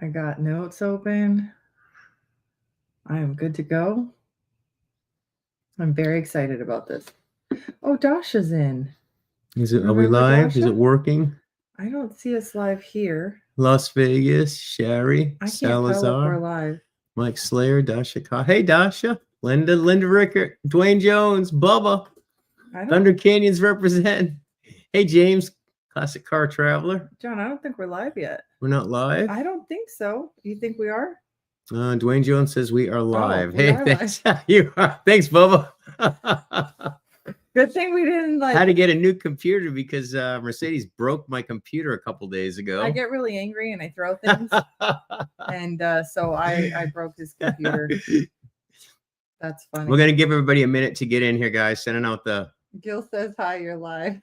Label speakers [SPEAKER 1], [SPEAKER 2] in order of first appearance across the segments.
[SPEAKER 1] I got notes open. I am good to go. I'm very excited about this. Oh, Dasha's in.
[SPEAKER 2] Is it? Are we
[SPEAKER 1] Remember
[SPEAKER 2] live? Is
[SPEAKER 1] Dasha?
[SPEAKER 2] it working?
[SPEAKER 1] I don't see us live here.
[SPEAKER 2] Las Vegas, Sherry,
[SPEAKER 1] I can't tell if we're
[SPEAKER 2] Salazar,
[SPEAKER 1] live.
[SPEAKER 2] Mike Slayer, Dasha. Hey, Dasha, Linda Rickert, Dwayne Jones, Bubba, Thunder Canyons represent. Hey, James, Classic Car Traveler.
[SPEAKER 1] John, I don't think we're live yet.
[SPEAKER 2] We're not live?
[SPEAKER 1] I don't think so. Do you think we are?
[SPEAKER 2] Dwayne Jones says we are live.
[SPEAKER 1] We are
[SPEAKER 2] thanks. You are. Thanks, Bubba.
[SPEAKER 1] Good thing we didn't
[SPEAKER 2] had to get a new computer because Mercedes broke my computer a couple days ago.
[SPEAKER 1] I get really angry and I throw things. And so I broke his computer. That's funny.
[SPEAKER 2] We're going to give everybody a minute to get in here, guys. Sending out the...
[SPEAKER 1] Gil says, hi, you're live.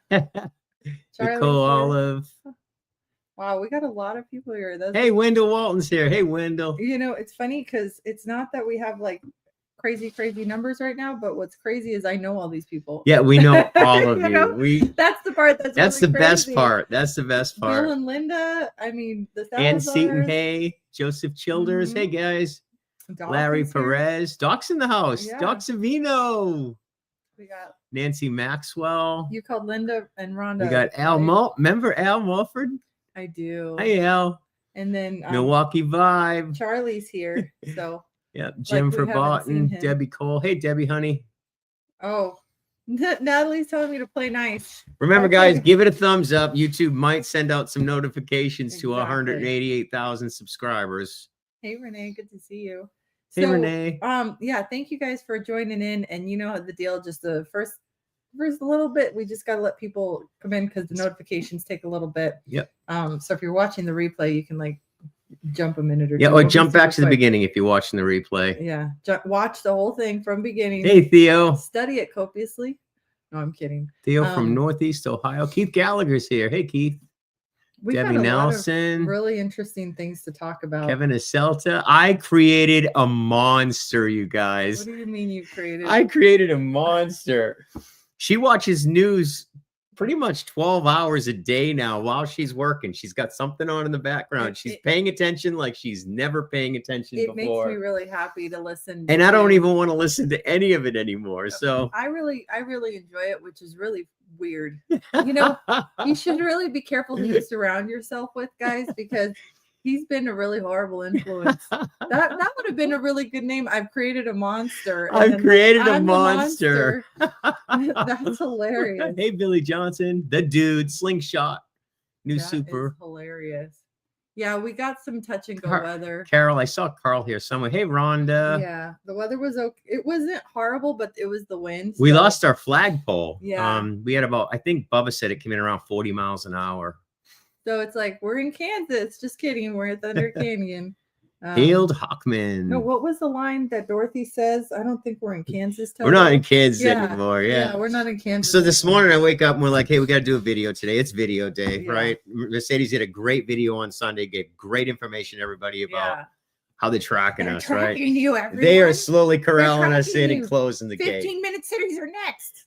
[SPEAKER 2] Nicole Olive.
[SPEAKER 1] Wow, we got a lot of people here.
[SPEAKER 2] Hey, Wendell Walton's here. Hey, Wendell.
[SPEAKER 1] You know, it's funny because it's not that we have like crazy numbers right now, but what's crazy is I know all these people.
[SPEAKER 2] Yeah, we know all of you.
[SPEAKER 1] Know? That's the part that's
[SPEAKER 2] really
[SPEAKER 1] the
[SPEAKER 2] crazy. Best part. That's the best part.
[SPEAKER 1] Bill and Linda, I mean, the
[SPEAKER 2] Ann Seton, hey, Joseph Childers, hey guys.
[SPEAKER 1] Doc's
[SPEAKER 2] Larry
[SPEAKER 1] here.
[SPEAKER 2] Perez, Doc's in the house.
[SPEAKER 1] Yeah.
[SPEAKER 2] Doc Savino.
[SPEAKER 1] We got
[SPEAKER 2] Nancy Maxwell.
[SPEAKER 1] You called Linda and Rhonda.
[SPEAKER 2] We got Al Remember Al Mulford?
[SPEAKER 1] I do.
[SPEAKER 2] Hey Al.
[SPEAKER 1] And then
[SPEAKER 2] Milwaukee Vibe.
[SPEAKER 1] Charlie's here. So
[SPEAKER 2] yeah, Jennifer Boughton, Debbie Cole. Hey Debbie, honey.
[SPEAKER 1] Oh, Natalie's telling me to play nice.
[SPEAKER 2] Remember, guys, give it a thumbs up. YouTube might send out some notifications to 188,000 subscribers.
[SPEAKER 1] Hey Renee, good to see you.
[SPEAKER 2] Hey Renee.
[SPEAKER 1] Yeah, thank you guys for joining in. And you know the deal, just the first little bit, we just got to let people come in because the notifications take a little bit.
[SPEAKER 2] Yep.
[SPEAKER 1] So if you're watching the replay, you can like jump a minute or two.
[SPEAKER 2] Yeah, or jump back to the beginning if you're watching the replay.
[SPEAKER 1] Yeah, watch the whole thing from beginning.
[SPEAKER 2] Hey Theo.
[SPEAKER 1] Study it copiously. No, I'm kidding.
[SPEAKER 2] Theo from Northeast Ohio. Keith Gallagher's here. Hey Keith. Debbie Nelson.
[SPEAKER 1] Really interesting things to talk about.
[SPEAKER 2] Kevin Aselta. I created a monster, you guys.
[SPEAKER 1] What do you mean you created?
[SPEAKER 2] I created a monster. She watches news pretty much 12 hours a day now while she's working. She's got something on in the background. She's paying attention like she's never paying attention before.
[SPEAKER 1] It makes me really happy to listen.
[SPEAKER 2] And I don't even want to listen to any of it anymore. So
[SPEAKER 1] I really enjoy it, which is really weird. You know, you should really be careful who you surround yourself with, guys, because he's been a really horrible influence. That would have been a really good name. I've created a monster.
[SPEAKER 2] I've created a monster.
[SPEAKER 1] That's hilarious.
[SPEAKER 2] Hey, Billy Johnson, the dude, Slingshot, new super.
[SPEAKER 1] Is hilarious. Yeah, we got some touch and go weather.
[SPEAKER 2] Carol, I saw Carl here somewhere. Hey, Rhonda.
[SPEAKER 1] Yeah, the weather was okay. It wasn't horrible, but it was the wind.
[SPEAKER 2] We lost our flagpole.
[SPEAKER 1] Yeah.
[SPEAKER 2] We had about, I think Bubba said it came in around 40 miles an hour.
[SPEAKER 1] So it's like, we're in Kansas. Just kidding. We're at Thunder Canyon.
[SPEAKER 2] Hailed Hockman.
[SPEAKER 1] No, what was the line that Dorothy says? I don't think we're in Kansas.
[SPEAKER 2] We're not in Kansas anymore. Yeah,
[SPEAKER 1] we're not in Kansas.
[SPEAKER 2] So this morning I wake up and we're like, hey, we got to do a video today. It's video day, right? Mercedes did a great video on Sunday, gave great information to everybody about how they're tracking us, right?
[SPEAKER 1] You,
[SPEAKER 2] they are slowly corralling us in and closing the
[SPEAKER 1] 15-minute cities are next.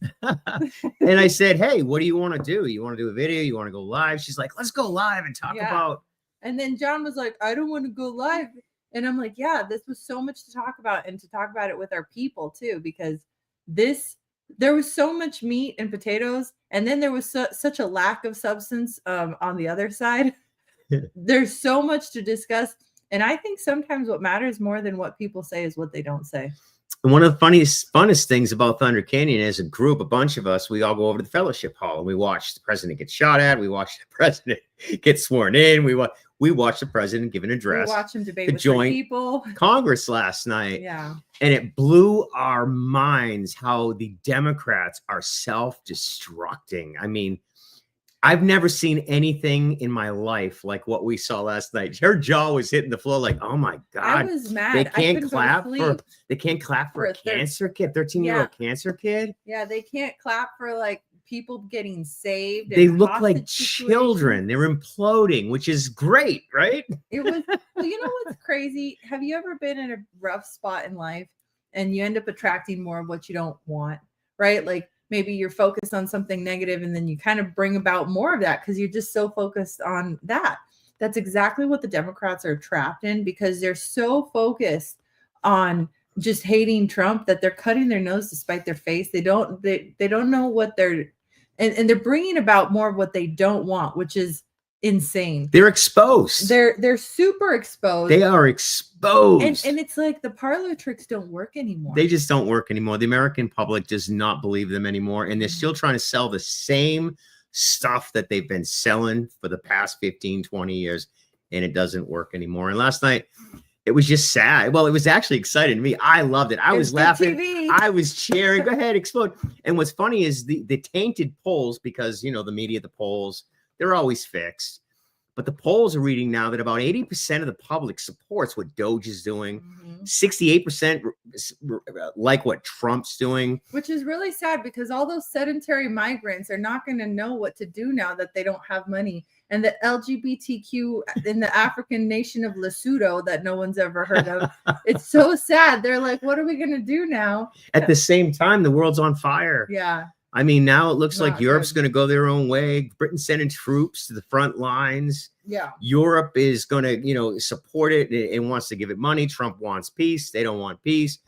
[SPEAKER 2] And I said, hey, what do you want to do? You want to do a video? You want to go live? She's like, let's go live and talk about.
[SPEAKER 1] And then John was like, I don't want to go live. And I'm like, yeah, this was so much to talk about, and to talk about it with our people too, because there was so much meat and potatoes, and then there was such a lack of substance on the other side. There's so much to discuss. And I think sometimes what matters more than what people say is what they don't say.
[SPEAKER 2] And one of the funnest things about Thunder Canyon is a bunch of us, we all go over to the fellowship hall and we watch the president get shot at. We watch the president get sworn in. We watched the president give an address.
[SPEAKER 1] We watched him debate with joint people.
[SPEAKER 2] Congress last night.
[SPEAKER 1] Yeah.
[SPEAKER 2] And it blew our minds how the Democrats are self-destructing. I mean, I've never seen anything in my life like what we saw last night. Her jaw was hitting the floor like, oh my God. I
[SPEAKER 1] was mad.
[SPEAKER 2] They can't clap for a cancer kid, 13-year-old cancer kid.
[SPEAKER 1] Yeah, they can't clap for like people getting saved.
[SPEAKER 2] They look like children. They're imploding, which is great, right?
[SPEAKER 1] It was, well, you know what's crazy? Have you ever been in a rough spot in life and you end up attracting more of what you don't want, right? Like, maybe you're focused on something negative and then you kind of bring about more of that because you're just so focused on that. that's exactly what the Democrats are trapped in, because they're so focused on just hating Trump that they're cutting their nose to spite their face. They don't know what they're, and they're bringing about more of what they don't want, which is insane.
[SPEAKER 2] They're exposed.
[SPEAKER 1] They're super exposed.
[SPEAKER 2] They are exposed.
[SPEAKER 1] And it's like the parlor tricks don't work anymore.
[SPEAKER 2] They just don't work anymore. The American public does not believe them anymore. And they're still trying to sell the same stuff that they've been selling for the past 15, 20 years. And it doesn't work anymore. And last night, it was just sad. Well, it was actually exciting to me. I loved it. I was laughing. I was cheering. Go ahead, explode. And what's funny is the tainted polls, because, you know, the media, the polls, they're always fixed. But the polls are reading now that about 80% of the public supports what Doge is doing. 68% like what Trump's doing.
[SPEAKER 1] Which is really sad, because all those sedentary migrants are not going to know what to do now that they don't have money. And the LGBTQ in the African nation of Lesotho that no one's ever heard of. It's so sad. They're like, what are we going to do now?
[SPEAKER 2] At the same time, the world's on fire.
[SPEAKER 1] Yeah.
[SPEAKER 2] I mean, now it looks like
[SPEAKER 1] Not
[SPEAKER 2] Europe's
[SPEAKER 1] good.
[SPEAKER 2] going to go their own way. Britain's sending troops to the front lines.
[SPEAKER 1] Yeah.
[SPEAKER 2] Europe is going to, you know, support it and wants to give it money. Trump wants peace. They don't want peace.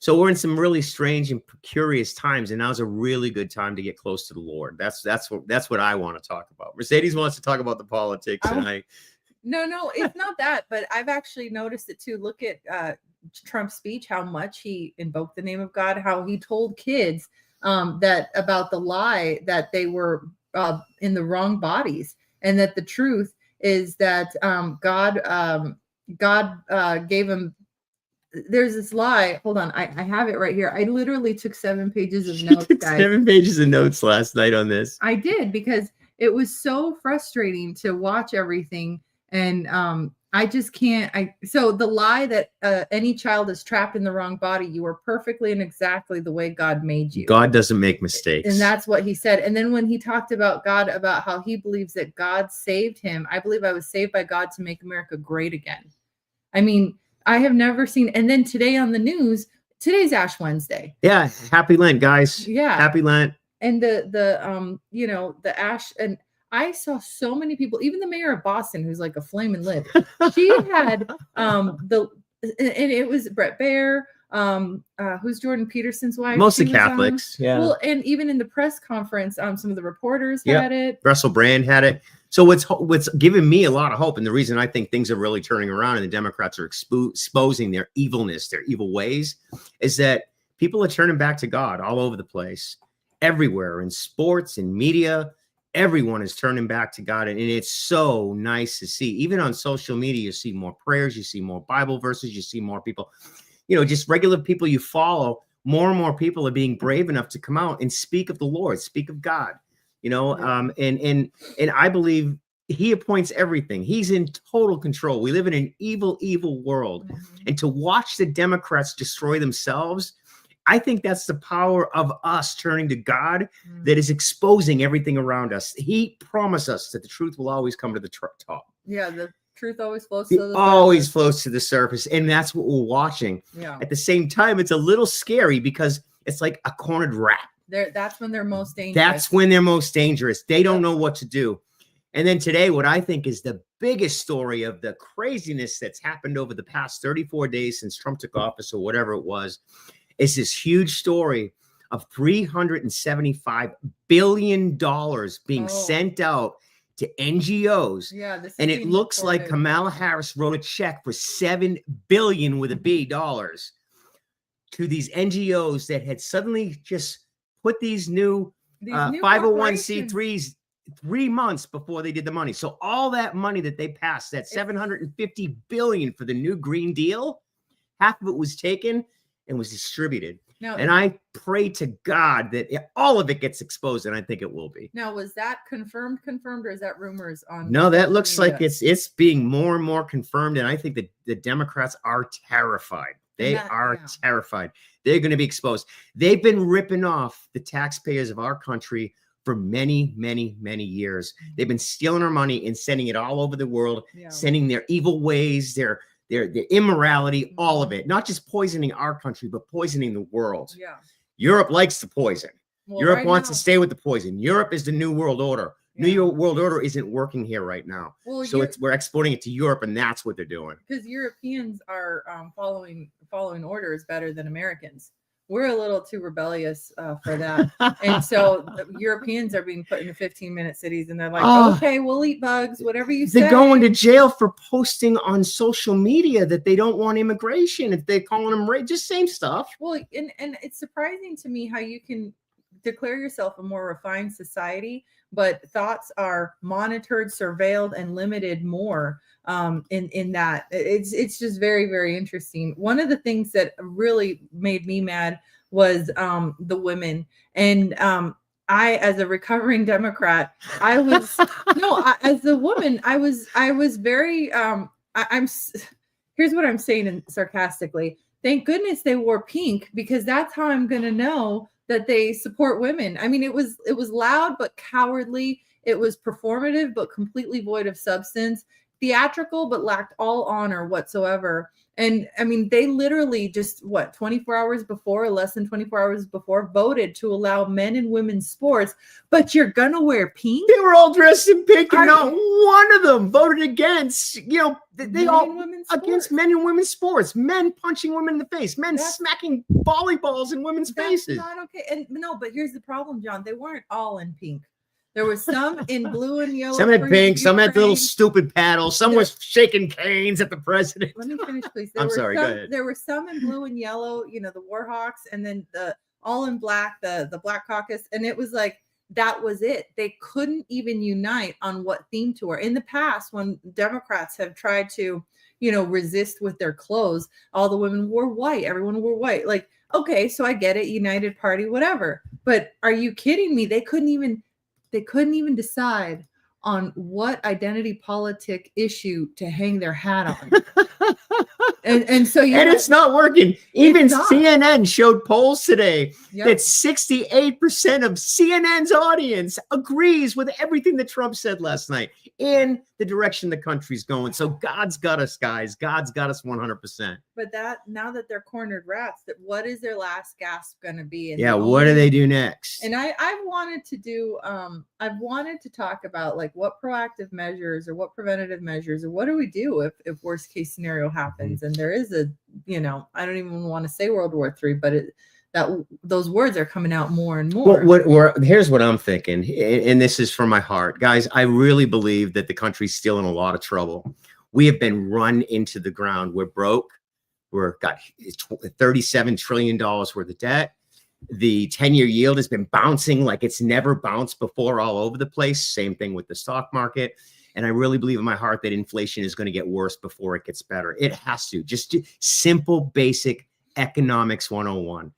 [SPEAKER 2] So we're in some really strange and curious times, and now's a really good time to get close to the Lord. That's what I want to talk about. Mercedes wants to talk about the politics, and
[SPEAKER 1] No, it's not that, but I've actually noticed it too. Look at Trump's speech, how much he invoked the name of God, how he told kids that about the lie that they were in the wrong bodies, and that the truth is that God gave him. There's this lie. Hold on, I have it right here. I literally took 7 pages of notes, guys.
[SPEAKER 2] 7 pages of notes last night on this.
[SPEAKER 1] I did, because it was so frustrating to watch everything, and I just can't. So the lie that any child is trapped in the wrong body, you are perfectly and exactly the way God made you.
[SPEAKER 2] God doesn't make mistakes.
[SPEAKER 1] And that's what he said. And then when he talked about God, about how he believes that God saved him, I believe I was saved by God to make America great again. I mean, I have never seen. And then today on the news, today's Ash Wednesday.
[SPEAKER 2] Yeah, happy Lent, guys.
[SPEAKER 1] Yeah,
[SPEAKER 2] happy Lent.
[SPEAKER 1] And the you know, the Ash, and I saw so many people, even the mayor of Boston, who's like a flaming lip. She had and it was Brett Baer, who's Jordan Peterson's wife.
[SPEAKER 2] Mostly Catholics. Yeah.
[SPEAKER 1] Well, and even in the press conference, some of the reporters had it.
[SPEAKER 2] Russell Brand had it. So what's given me a lot of hope, and the reason I think things are really turning around and the Democrats are exposing their evilness, their evil ways, is that people are turning back to God all over the place, everywhere, in sports, in media. Everyone is turning back to God, and it's so nice to see. Even on social media, you see more prayers, you see more Bible verses, you see more people, you know, just regular people you follow. More and more people are being brave enough to come out and speak of the Lord, speak of God. You know, and I believe he appoints everything. He's in total control. We live in an evil, evil world. And to watch the Democrats destroy themselves, I think that's the power of us turning to God that is exposing everything around us. He promised us that the truth will always come to the top.
[SPEAKER 1] Yeah, the truth always flows to the surface.
[SPEAKER 2] Always flows to the surface. And that's what we're watching.
[SPEAKER 1] Yeah.
[SPEAKER 2] At the same time, it's a little scary because it's like a cornered rat.
[SPEAKER 1] That's when they're most dangerous.
[SPEAKER 2] That's when they're most dangerous. They don't know what to do. And then today, what I think is the biggest story of the craziness that's happened over the past 34 days since Trump took office, or whatever it was, is this huge story of $375 billion being sent out to NGOs.
[SPEAKER 1] Yeah,
[SPEAKER 2] and it looks like Kamala Harris wrote a check for $7 billion with a B dollars to these NGOs that had suddenly just put these new 501c3s 3 months before they did the money. So all that money that they passed, that $750 billion for the new Green Deal, half of it was taken and was distributed.
[SPEAKER 1] Now,
[SPEAKER 2] and I pray to God that all of it gets exposed, and I think it will be.
[SPEAKER 1] Now, was that confirmed, or is that rumors on?
[SPEAKER 2] No, that looks like it's being more and more confirmed, and I think that the Democrats are terrified. They are terrified. They're going to be exposed. They've been ripping off the taxpayers of our country for many, many, many years. They've been stealing our money and sending it all over the world, sending their evil ways, their immorality, all of it, not just poisoning our country, but poisoning the world.
[SPEAKER 1] Yeah.
[SPEAKER 2] Europe likes the poison.
[SPEAKER 1] Well,
[SPEAKER 2] Europe wants to stay with the poison. Europe is the new world order. New York World Order isn't working here right now.
[SPEAKER 1] Well,
[SPEAKER 2] so we're exporting it to Europe, and that's what they're doing.
[SPEAKER 1] Because Europeans are following orders better than Americans. We're a little too rebellious for that. And so Europeans are being put into 15-minute cities, and they're like, okay, we'll eat bugs, whatever you say.
[SPEAKER 2] They're going to jail for posting on social media that they don't want immigration. If they're calling them just same stuff.
[SPEAKER 1] Well, and it's surprising to me how you can declare yourself a more refined society, but thoughts are monitored, surveilled, and limited more in that. It's just very, very interesting. One of the things that really made me mad was the women. And I, as a recovering Democrat, I was as a woman, I was very here's what I'm saying sarcastically. Thank goodness they wore pink, because that's how I'm gonna know that they support women. I mean, it was loud but cowardly. It was performative but completely void of substance, theatrical but lacked all honor whatsoever. And I mean, they literally just 24 hours before, less than 24 hours before, voted to allow men and women's sports, but you're gonna wear pink?
[SPEAKER 2] They were all dressed in pink, and not one of them voted against, they all against men and women's sports, men punching women in the face, men smacking volleyballs in women's faces.
[SPEAKER 1] Not okay. And no, but here's the problem, John. They weren't all in pink. There was some in blue and yellow.
[SPEAKER 2] Some had pink, some had little stupid paddles, some was shaking canes at the president.
[SPEAKER 1] Let me finish, please.
[SPEAKER 2] I'm sorry, go ahead.
[SPEAKER 1] There were some in blue and yellow, the Warhawks, and then the all in black, the Black Caucus. And it was like, that was it. They couldn't even unite on what theme to wear. In the past, when Democrats have tried to, resist with their clothes, all the women wore white. Everyone wore white. Like, okay, so I get it. United Party, whatever. But are you kidding me? They couldn't even decide on what identity politic issue to hang their hat on. and so
[SPEAKER 2] it's not working. Even CNN showed polls today that 68% of CNN's audience agrees with everything that Trump said last night and the direction the country's going. So God's got us, guys. God's got us 100%.
[SPEAKER 1] But now that they're cornered rats, what is their last gasp going to be?
[SPEAKER 2] What do they do next?
[SPEAKER 1] And I've wanted to do, I've wanted to talk about like what proactive measures or what preventative measures or what do we do if worst case scenario happens? And there is I don't even want to say World War III, but those words are coming out more and more.
[SPEAKER 2] Here's what I'm thinking, and this is from my heart, guys. I really believe that the country's still in a lot of trouble. We have been run into the ground. We're broke. We're got $37 trillion worth of debt. The 10-year yield has been bouncing like it's never bounced before all over the place. Same thing with the stock market. And I really believe in my heart that inflation is going to get worse before it gets better. It has to. Just do simple, basic economics 101.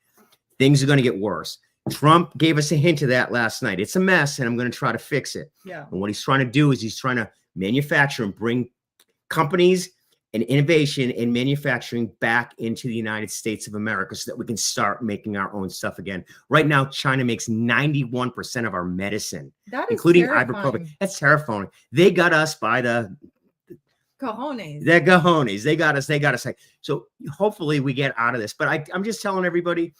[SPEAKER 2] Things are going to get worse. Trump gave us a hint of that last night. It's a mess, and I'm going to try to fix it.
[SPEAKER 1] Yeah.
[SPEAKER 2] And what he's trying to do is he's trying to manufacture and bring companies and innovation and manufacturing back into the United States of America so that we can start making our own stuff again. Right now, China makes 91% of our medicine, including ibuprofen. That's terrifying. They got us by the
[SPEAKER 1] cojones.
[SPEAKER 2] They're cojones. They got us. So hopefully we get out of this. But I'm just telling everybody,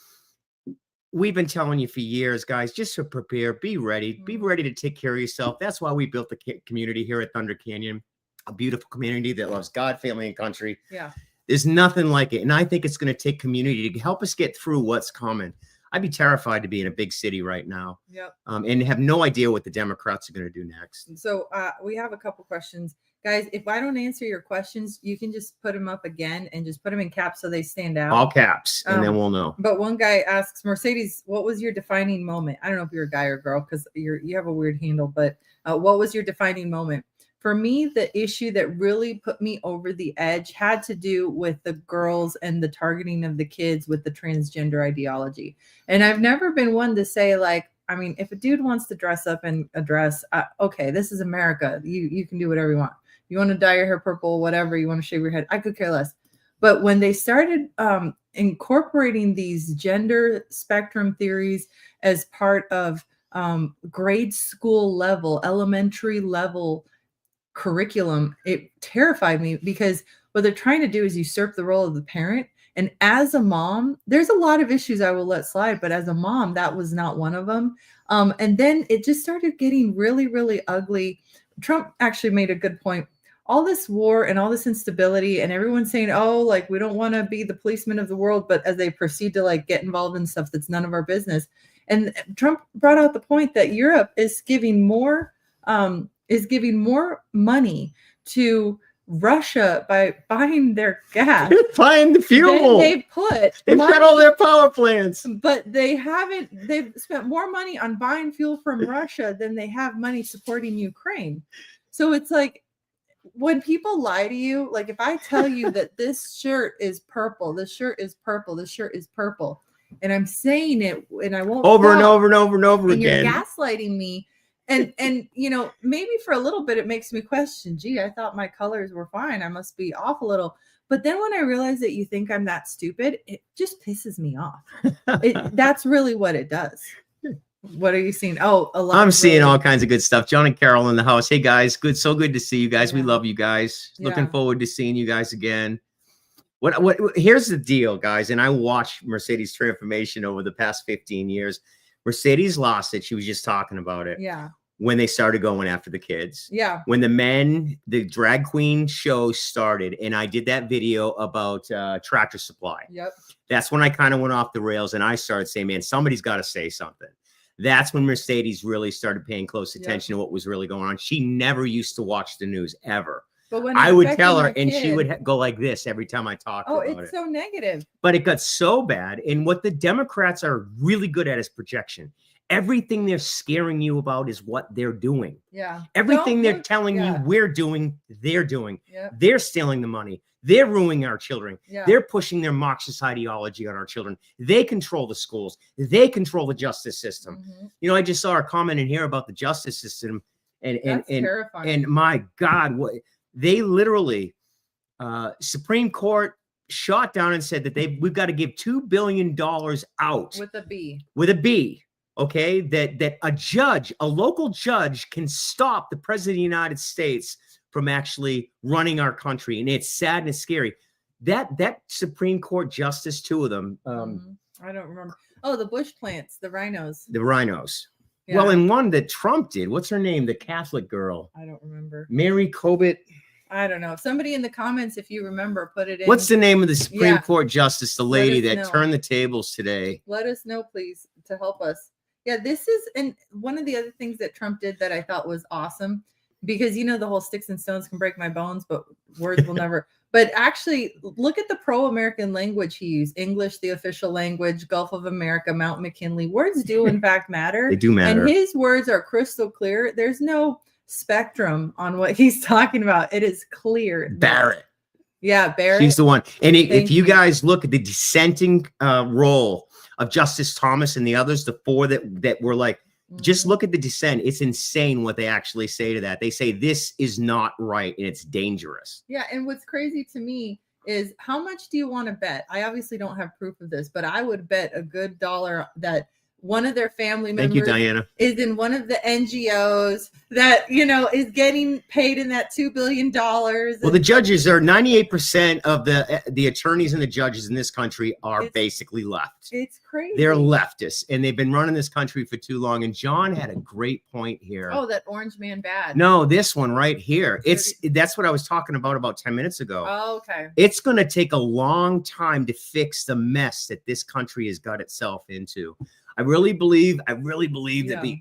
[SPEAKER 2] we've been telling you for years, guys, just to prepare, be ready to take care of yourself. That's why we built the community here at Thunder Canyon, a beautiful community that loves God, family, and country.
[SPEAKER 1] Yeah.
[SPEAKER 2] There's nothing like it. And I think it's going to take community to help us get through what's coming. I'd be terrified to be in a big city right now.
[SPEAKER 1] Yep.
[SPEAKER 2] And have no idea what the Democrats are going to do next.
[SPEAKER 1] So we have a couple questions. Guys, if I don't answer your questions, you can just put them up again and just put them in caps so they stand out.
[SPEAKER 2] All caps, and then we'll know.
[SPEAKER 1] But one guy asks, Mercedes, what was your defining moment? I don't know if you're a guy or girl because you have a weird handle, but what was your defining moment? For me, the issue that really put me over the edge had to do with the girls and the targeting of the kids with the transgender ideology. And I've never been one to say, like, I mean, if a dude wants to dress up in a dress, okay, this is America. You can do whatever you want. You want to dye your hair purple, whatever. You want to shave your head. I could care less. But when they started incorporating these gender spectrum theories as part of grade school level, elementary level curriculum, it terrified me because what they're trying to do is usurp the role of the parent And as a mom, there's a lot of issues I will let slide, but as a mom, that was not one of them. And then it just started getting really, really ugly. Trump actually made a good point. All this war and all this instability and everyone saying, oh, like, we don't want to be the policeman of the world, but as they proceed to like get involved in stuff that's none of our business. And Trump brought out the point that Europe is giving more money to Russia by buying their gas.
[SPEAKER 2] Buying the fuel.
[SPEAKER 1] They've
[SPEAKER 2] got all their power plants.
[SPEAKER 1] But they've spent more money on buying fuel from Russia than they have money supporting Ukraine. So it's like, when people lie to you, like if I tell you that this shirt is purple, this shirt is purple, this shirt is purple, and I'm saying it and I won't
[SPEAKER 2] over and over and over and over again.
[SPEAKER 1] You're gaslighting me. And you know, maybe for a little bit it makes me question, gee, I thought my colors were fine. I must be off a little. But then when I realize that you think I'm that stupid, it just pisses me off. That's really what it does. What are you seeing? Oh,
[SPEAKER 2] I'm seeing all kinds of good stuff. John and Carol in the house. Hey guys, so good to see you guys. We love you guys. Looking forward to seeing you guys again. What here's the deal, guys. And I watched Mercedes' transformation over the past 15 years. Mercedes lost it. She was just talking about it.
[SPEAKER 1] Yeah.
[SPEAKER 2] When they started going after the kids.
[SPEAKER 1] Yeah.
[SPEAKER 2] When the drag queen show started, and I did that video about Tractor Supply.
[SPEAKER 1] Yep.
[SPEAKER 2] That's when I kind of went off the rails and I started saying, man, somebody's got to say something. That's when Mercedes really started paying close attention to what was really going on. She never used to watch the news ever.
[SPEAKER 1] But when
[SPEAKER 2] I would tell her, and she would go like this every time I talked about it.
[SPEAKER 1] Oh, it's so negative.
[SPEAKER 2] But it got so bad. And what the Democrats are really good at is projection. Everything they're scaring you about is what they're doing.
[SPEAKER 1] Yeah.
[SPEAKER 2] Everything they're telling you we're doing, they're doing. Yep. They're stealing the money. They're ruining our children. Yeah. They're pushing their Marxist ideology on our children. They control the schools. They control the justice system. Mm-hmm. You know, I just saw a comment in here about the justice system, and
[SPEAKER 1] terrifying.
[SPEAKER 2] And my God, what they literally, Supreme Court shot down and said that we've got to give $2 billion out
[SPEAKER 1] with a B.
[SPEAKER 2] With a B. Okay, that a local judge can stop the president of the United States from actually running our country. And it's sad and it's scary. That Supreme Court justice, two of them.
[SPEAKER 1] I don't remember. Oh, the bush plants, the rhinos.
[SPEAKER 2] The rhinos. Yeah. Well, and one that Trump did. What's her name? The Catholic girl.
[SPEAKER 1] I don't remember.
[SPEAKER 2] Mary Kobit.
[SPEAKER 1] I don't know. Somebody in the comments, if you remember, put it in.
[SPEAKER 2] What's the name of the Supreme Court justice, the lady that turned the tables today?
[SPEAKER 1] Let us know, please, to help us. Yeah, this is, and one of the other things that Trump did that I thought was awesome, because, you know, the whole sticks and stones can break my bones, but words will never. But actually, look at the pro-American language he used. English, the official language, Gulf of America, Mount McKinley. Words do, in fact, matter.
[SPEAKER 2] They do matter.
[SPEAKER 1] And his words are crystal clear. There's no spectrum on what he's talking about. It is clear.
[SPEAKER 2] Barrett.
[SPEAKER 1] Yeah, Barrett.
[SPEAKER 2] She's the one. And if you guys look at the dissenting role of Justice Thomas and the others, the four that were like, just look at the dissent. It's insane what they actually say to that. They say this is not right and it's dangerous.
[SPEAKER 1] Yeah. And what's crazy to me is, how much do you want to bet? I obviously don't have proof of this, but I would bet a good $1 that one of their family members
[SPEAKER 2] Thank you, Diana.
[SPEAKER 1] is in one of the NGOs that, you know, is getting paid in that $2 billion.
[SPEAKER 2] Well, the judges are 98% of the attorneys and the judges in this country are basically left.
[SPEAKER 1] It's crazy.
[SPEAKER 2] They're leftists, and they've been running this country for too long. And John had a great point here.
[SPEAKER 1] Oh, that orange man bad.
[SPEAKER 2] No, this one right here. That's what I was talking about 10 minutes ago.
[SPEAKER 1] Oh, okay.
[SPEAKER 2] It's going to take a long time to fix the mess that this country has got itself into. I really believe that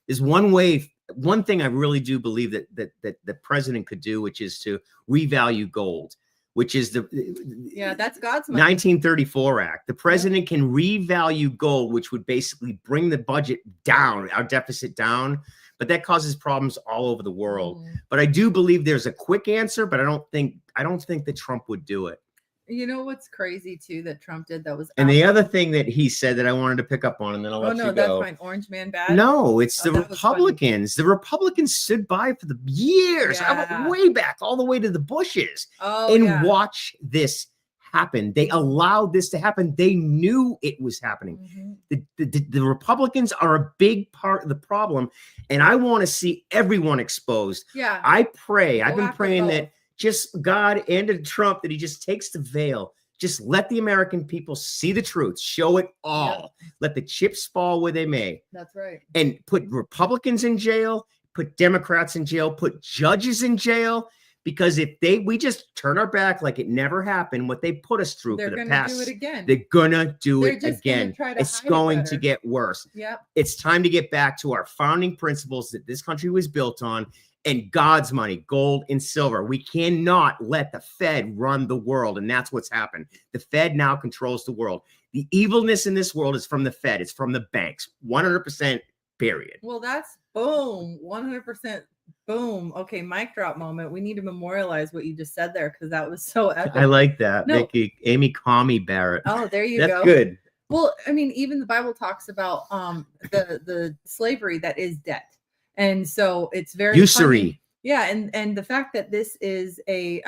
[SPEAKER 2] there's one thing I really do believe that the president could do, which is to revalue gold, which is
[SPEAKER 1] that's God's money.
[SPEAKER 2] 1934 Act. The president can revalue gold, which would basically bring the budget down, our deficit down, but that causes problems all over the world. But I do believe there's a quick answer, but I don't think that Trump would do it.
[SPEAKER 1] You know what's crazy too that Trump did that was,
[SPEAKER 2] and the other thing that he said that I wanted to pick up on, and then I'll let you go.
[SPEAKER 1] That's fine. Orange man bad.
[SPEAKER 2] No, it's the Republicans. The Republicans stood by for the years, way back, all the way to the Bushes, and watch this happen. They allowed this to happen. They knew it was happening. The Republicans are a big part of the problem, and I want to see everyone exposed.
[SPEAKER 1] Yeah,
[SPEAKER 2] I pray. I've been praying that. Just God and Trump, that he just takes the veil, Just let the American people see the truth, show it all. Let the chips fall where they may.
[SPEAKER 1] That's right.
[SPEAKER 2] And put Republicans in jail, put Democrats in jail, put judges in jail. Because if we just turn our back like it never happened, what they put us through for the past,
[SPEAKER 1] do it again.
[SPEAKER 2] they're gonna do it again. It's going to get worse.
[SPEAKER 1] Yep.
[SPEAKER 2] It's time to get back to our founding principles that this country was built on, and God's money, gold and silver. We cannot let the Fed run the world, and that's what's happened. The Fed now controls the world. The evilness in this world is from the Fed. It's from the banks. 100%. Period.
[SPEAKER 1] Well, that's boom. 100%. Boom. Okay, mic drop moment. We need to memorialize what you just said there because that was so epic.
[SPEAKER 2] I like that.
[SPEAKER 1] No.
[SPEAKER 2] Vicky, Amy Comey Barrett.
[SPEAKER 1] Oh, there you
[SPEAKER 2] That's
[SPEAKER 1] go.
[SPEAKER 2] good.
[SPEAKER 1] Well, I mean, even the Bible talks about the slavery that is debt. And so it's very
[SPEAKER 2] usury.
[SPEAKER 1] funny. Yeah, and the fact that this is a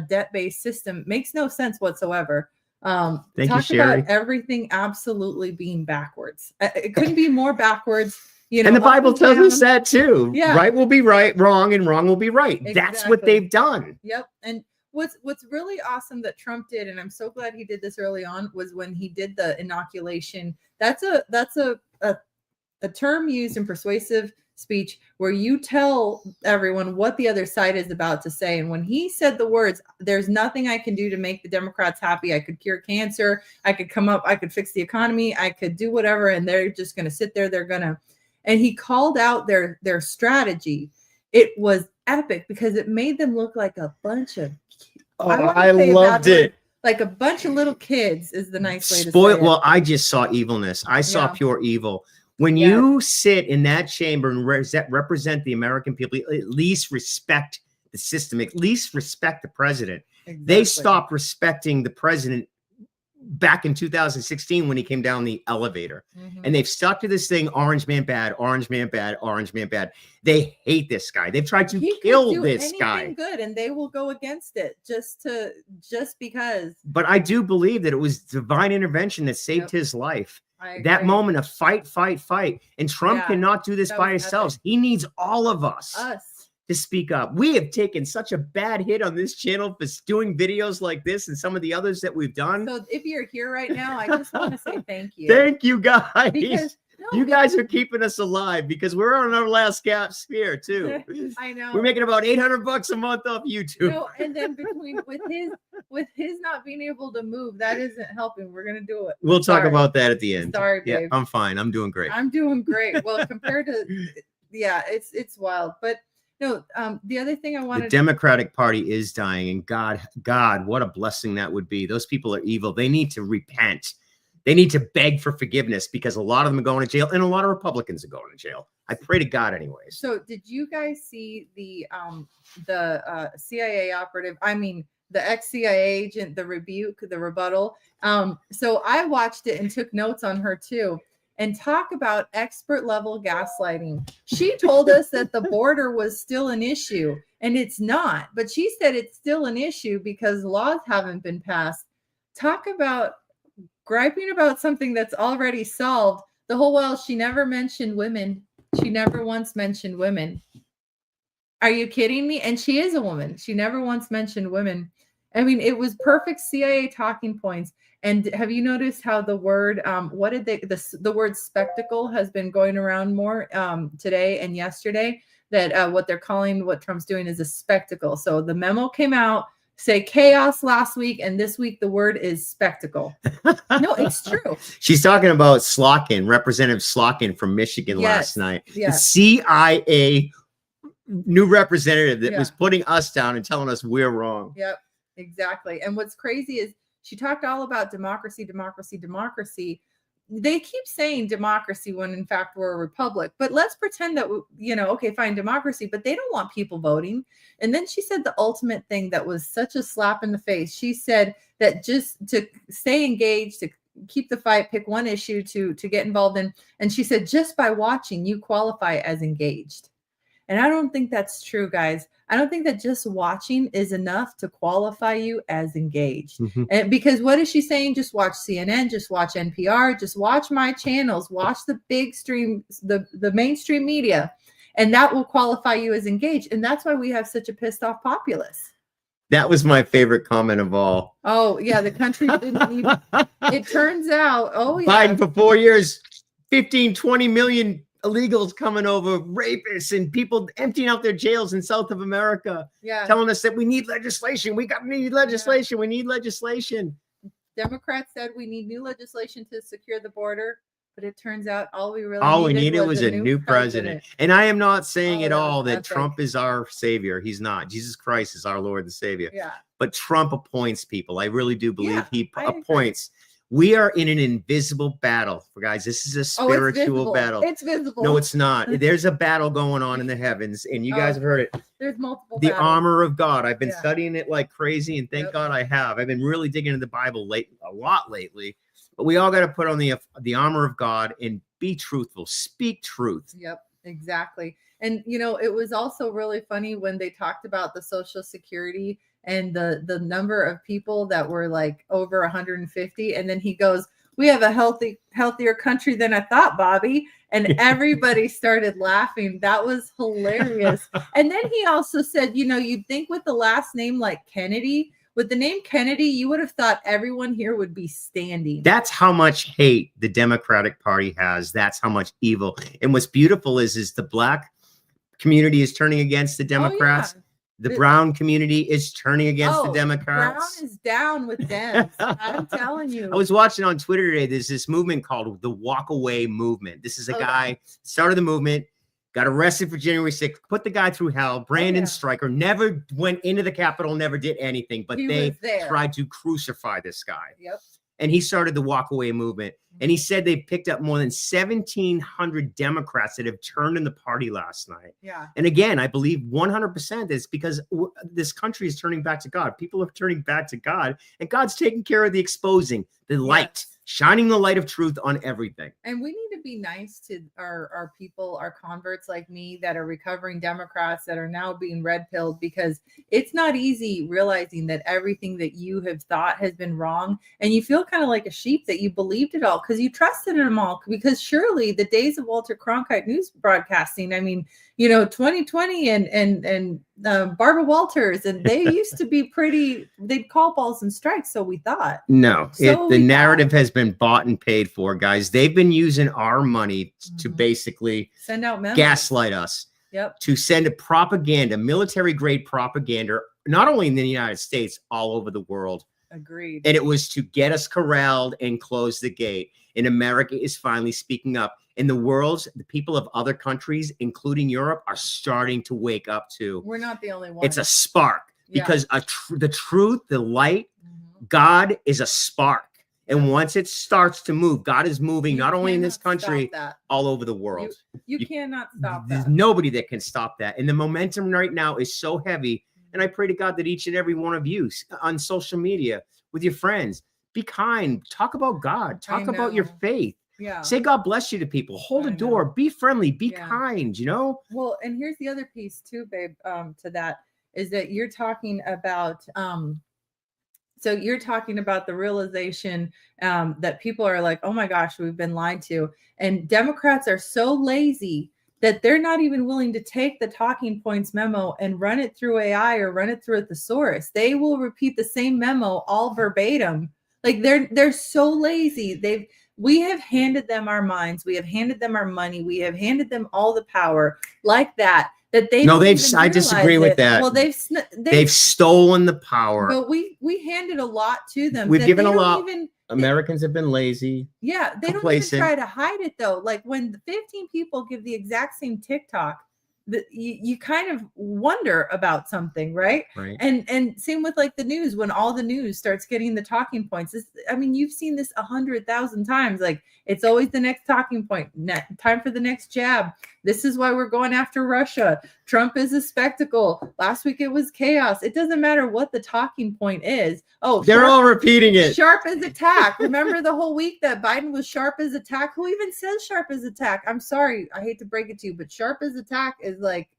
[SPEAKER 1] debt-based system makes no sense whatsoever.
[SPEAKER 2] Thank you,
[SPEAKER 1] talk
[SPEAKER 2] Sherry.
[SPEAKER 1] about everything absolutely being backwards. It couldn't be more backwards. You know,
[SPEAKER 2] and the Bible tells us that too.
[SPEAKER 1] Yeah.
[SPEAKER 2] Right will be right, wrong, and wrong will be right.
[SPEAKER 1] Exactly.
[SPEAKER 2] That's what they've done.
[SPEAKER 1] Yep. And what's really awesome that Trump did, and I'm so glad he did this early on, was when he did the inoculation. That's a term used in persuasive speech where you tell everyone what the other side is about to say. And when he said the words, "There's nothing I can do to make the Democrats happy. I could cure cancer. I could come up. I could fix the economy. I could do whatever." And they're just going to sit there. And he called out their strategy. It was epic because it made them look like a bunch of.
[SPEAKER 2] I loved it.
[SPEAKER 1] Like a bunch of little kids is the nice way to
[SPEAKER 2] say it.
[SPEAKER 1] Well,
[SPEAKER 2] I just saw evilness. I saw pure evil. When you sit in that chamber and represent the American people, at least respect the system, at least respect the president. Exactly. They stopped respecting the president back in 2016 when he came down the elevator. And they've stuck to this thing, orange man bad, orange man bad, orange man bad. They hate this guy. They've tried to kill this guy.
[SPEAKER 1] Good, and they will go against it just because.
[SPEAKER 2] But I do believe that it was divine intervention that saved his life. That moment of fight. And Trump cannot do this by himself. He needs all of us to speak up. We have taken such a bad hit on this channel for doing videos like this and some of the others that we've done.
[SPEAKER 1] So if you're here right now, I just want to say thank you.
[SPEAKER 2] Thank you, guys. Because, you guys are keeping us alive because we're on our last gasp here too.
[SPEAKER 1] I know.
[SPEAKER 2] We're making about $800 a month off YouTube.
[SPEAKER 1] No, and then with his not being able to move, that isn't helping. We're gonna do it.
[SPEAKER 2] We'll talk about that at the end.
[SPEAKER 1] Sorry, babe.
[SPEAKER 2] Yeah, I'm fine. I'm doing great.
[SPEAKER 1] I'm doing great. Well, compared to it's wild. But no, the other thing I wanted.
[SPEAKER 2] The Democratic Party is dying, and God, what a blessing that would be. Those people are evil. They need to repent. They need to beg for forgiveness because a lot of them are going to jail, and a lot of Republicans are going to jail. I pray to God, anyways.
[SPEAKER 1] So, did you guys see the CIA operative? I mean, the ex-CIA agent, the rebuttal. So I watched it and took notes on her too. And talk about expert level gaslighting. She told us that the border was still an issue, and it's not. But she said it's still an issue because laws haven't been passed. Talk about griping about something that's already solved. The whole while she never mentioned women. She never once mentioned women. Are you kidding me? And she is a woman. She never once mentioned women. I mean, it was perfect CIA talking points. And have you noticed how the word, the word spectacle has been going around more today and yesterday, that what they're calling what Trump's doing is a spectacle. So the memo came out, say chaos last week, and this week the word is spectacle. No, it's true.
[SPEAKER 2] She's talking about Slotkin, Representative Slotkin from Michigan last night.
[SPEAKER 1] Yes.
[SPEAKER 2] The CIA new representative that was putting us down and telling us we're wrong.
[SPEAKER 1] Yep, exactly. And what's crazy is she talked all about democracy. They keep saying democracy when in fact we're a republic, but let's pretend that, okay, fine, democracy, but they don't want people voting. And then she said the ultimate thing that was such a slap in the face. She said that just to stay engaged, to keep the fight, pick one issue to get involved in. And she said, just by watching, you qualify as engaged. And I don't think that's true, guys. I don't think that just watching is enough to qualify you as engaged. And because what is she saying? Just watch CNN, just watch NPR, just watch my channels, watch the big stream, the mainstream media, and that will qualify you as engaged. And that's why we have such a pissed off populace.
[SPEAKER 2] That was my favorite comment of all.
[SPEAKER 1] Oh, yeah, the country didn't need it turns out. Oh, yeah.
[SPEAKER 2] Biden for 4 years, 15, 20 million illegals coming over, rapists and people emptying out their jails in South of America,
[SPEAKER 1] Yeah.
[SPEAKER 2] telling us that we need legislation. We need legislation. We need legislation.
[SPEAKER 1] Democrats said we need new legislation to secure the border, but it turns out all we
[SPEAKER 2] needed was a new president. And I am not saying at all that
[SPEAKER 1] epic.
[SPEAKER 2] Trump is our savior. He's not. Jesus Christ is our Lord and Savior.
[SPEAKER 1] Yeah.
[SPEAKER 2] But Trump appoints people. I really do believe he
[SPEAKER 1] I
[SPEAKER 2] appoints. We are in an invisible battle, guys. This is a spiritual battle.
[SPEAKER 1] It's visible.
[SPEAKER 2] No, it's not. There's a battle going on in the heavens, and you guys have heard it.
[SPEAKER 1] There's multiple.
[SPEAKER 2] The
[SPEAKER 1] battles.
[SPEAKER 2] armor of God. I've been studying it like crazy, and thank God I have. I've been really digging into the Bible a lot lately. But we all got to put on the armor of God and be truthful. Speak truth.
[SPEAKER 1] Yep, exactly. And you know, it was also really funny when they talked about the Social Security and the number of people that were like over 150, and then he goes, "We have a healthier country than I thought, Bobby." And everybody started laughing. That was hilarious. And then he also said, you know, you'd think with the last name like Kennedy, with the name Kennedy, you would have thought everyone here would be standing.
[SPEAKER 2] That's how much hate the Democratic Party has. That's how much evil. And what's beautiful is the Black community is turning against the Democrats.
[SPEAKER 1] Oh, yeah.
[SPEAKER 2] The brown community is turning against the Democrats.
[SPEAKER 1] Brown is down with Dems. I'm telling you.
[SPEAKER 2] I was watching on Twitter today. There's this movement called the Walk Away Movement. This is a guy started the movement, got arrested for January 6th, put the guy through hell. Brandon Stryker never went into the Capitol, never did anything, but they tried to crucify this guy.
[SPEAKER 1] Yep.
[SPEAKER 2] And he started the Walk Away Movement. And he said they picked up more than 1,700 Democrats that have turned in the party last night.
[SPEAKER 1] Yeah.
[SPEAKER 2] And again, I believe 100% is because this country is turning back to God. People are turning back to God, and God's taking care of the exposing, the light, shining the light of truth on everything.
[SPEAKER 1] And we need to be nice to our people, our converts like me that are recovering Democrats that are now being red-pilled, because it's not easy realizing that everything that you have thought has been wrong. And you feel kind of like a sheep that you believed it all because you trusted them all. Because surely the days of Walter Cronkite news broadcasting, I mean, you know, 2020 and Barbara Walters, and they used to be pretty, they'd call balls and strikes. So we thought.
[SPEAKER 2] No, the narrative has been bought and paid for, guys. They've been using our money to basically
[SPEAKER 1] send out memos,
[SPEAKER 2] gaslight us.
[SPEAKER 1] Yep.
[SPEAKER 2] To send a propaganda, military grade propaganda, not only in the United States, all over the world.
[SPEAKER 1] Agreed.
[SPEAKER 2] And it was to get us corralled and close the gate. And America is finally speaking up. And the people of other countries, including Europe, are starting to wake up too.
[SPEAKER 1] We're not the only one.
[SPEAKER 2] It's a spark because the truth, the light, God is a spark. And once it starts to move, God is moving not only in this country, all over the world.
[SPEAKER 1] You cannot stop that.
[SPEAKER 2] There's nobody that can stop that. And the momentum right now is so heavy. And I pray to God that each and every one of you on social media with your friends, be kind, talk about God, talk about your faith.
[SPEAKER 1] Yeah.
[SPEAKER 2] Say God bless you to people. Hold a door. Be friendly. Be kind, you know?
[SPEAKER 1] Well, and here's the other piece too, babe, to that is that you're talking about so you're talking about the realization that people are like, oh my gosh, we've been lied to. And Democrats are so lazy that they're not even willing to take the talking points memo and run it through AI or run it through a thesaurus. They will repeat the same memo all verbatim. Like they're so lazy. We have handed them our minds. We have handed them our money. We have handed them all the power like that. I disagree with that.
[SPEAKER 2] Well, they've stolen the power.
[SPEAKER 1] But we handed a lot to them.
[SPEAKER 2] We've given a lot. Americans have been lazy.
[SPEAKER 1] Yeah, they don't even try to hide it though. Like when the 15 people give the exact same TikTok, you kind of wonder about something, right?
[SPEAKER 2] Right.
[SPEAKER 1] And same with like the news, when all the news starts getting the talking points. I mean, you've seen this 100,000 times. Like it's always the next talking point. Time for the next jab. This is why we're going after Russia. Trump is a spectacle. Last week it was chaos. It doesn't matter what the talking point is. Oh,
[SPEAKER 2] they're all repeating it.
[SPEAKER 1] Sharp as attack. Remember the whole week that Biden was sharp as attack? Who even says sharp as attack? I'm sorry. I hate to break it to you, but sharp as attack is like.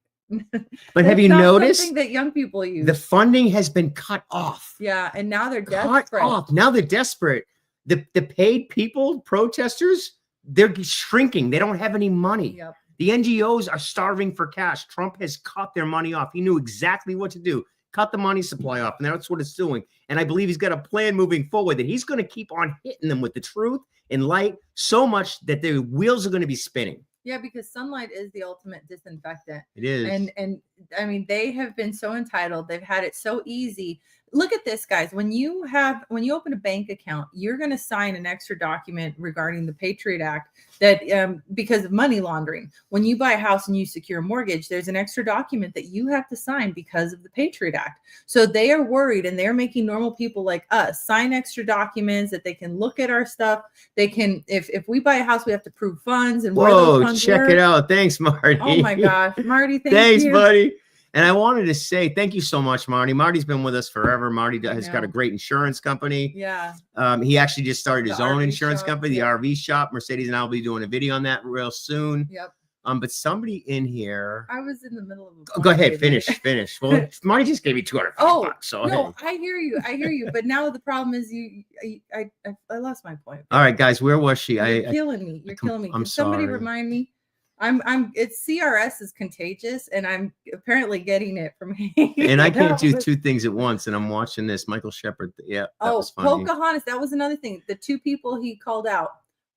[SPEAKER 2] But have you noticed
[SPEAKER 1] something that young people use?
[SPEAKER 2] The funding has been cut off.
[SPEAKER 1] Yeah, and now they're desperate.
[SPEAKER 2] Cut off. Now they're desperate. The paid people, protesters, they're shrinking. They don't have any money.
[SPEAKER 1] Yep.
[SPEAKER 2] The NGOs are starving for cash. Trump has cut their money off. He knew exactly what to do. cut the money supply off. And that's what it's doing. And I believe he's got a plan moving forward that he's going to keep on hitting them with the truth and light so much that their wheels are going to be spinning.
[SPEAKER 1] Yeah, because sunlight is the ultimate disinfectant.
[SPEAKER 2] It is.
[SPEAKER 1] And I mean, they have been so entitled. They've had it so easy. Look at this, guys. When you open a bank account, you're going to sign an extra document regarding the Patriot Act that because of money laundering. When you buy a house and you secure a mortgage, there's an extra document that you have to sign because of the Patriot Act. So they are worried, and they're making normal people like us sign extra documents that they can look at our stuff. They can, if we buy a house, we have to prove funds and where those funds
[SPEAKER 2] check
[SPEAKER 1] were.
[SPEAKER 2] it out. Thanks, Marty.
[SPEAKER 1] Oh my gosh, Marty,
[SPEAKER 2] thanks,
[SPEAKER 1] you.
[SPEAKER 2] buddy. And I wanted to say thank you so much, Marty. Marty's been with us forever. Marty has got a great insurance company.
[SPEAKER 1] Yeah.
[SPEAKER 2] He actually just started his own
[SPEAKER 1] RV
[SPEAKER 2] insurance
[SPEAKER 1] shop,
[SPEAKER 2] company, the RV shop. Mercedes and I will be doing a video on that real soon.
[SPEAKER 1] Yep.
[SPEAKER 2] But somebody in here.
[SPEAKER 1] I was in the middle of a
[SPEAKER 2] go ahead, finish. Well, Marty just gave me $200. So
[SPEAKER 1] no, I hear you. But now the problem is I lost my point.
[SPEAKER 2] All right, guys, where was she?
[SPEAKER 1] You're killing me.
[SPEAKER 2] I'm
[SPEAKER 1] Somebody
[SPEAKER 2] sorry.
[SPEAKER 1] remind me. It's CRS is contagious, and I'm apparently getting it from hanging
[SPEAKER 2] and I can't
[SPEAKER 1] out
[SPEAKER 2] do
[SPEAKER 1] with-
[SPEAKER 2] two things at once. And I'm watching this Michael Shepard. Yeah. That
[SPEAKER 1] Oh,
[SPEAKER 2] was funny.
[SPEAKER 1] Pocahontas. That was another thing. The two people he called out,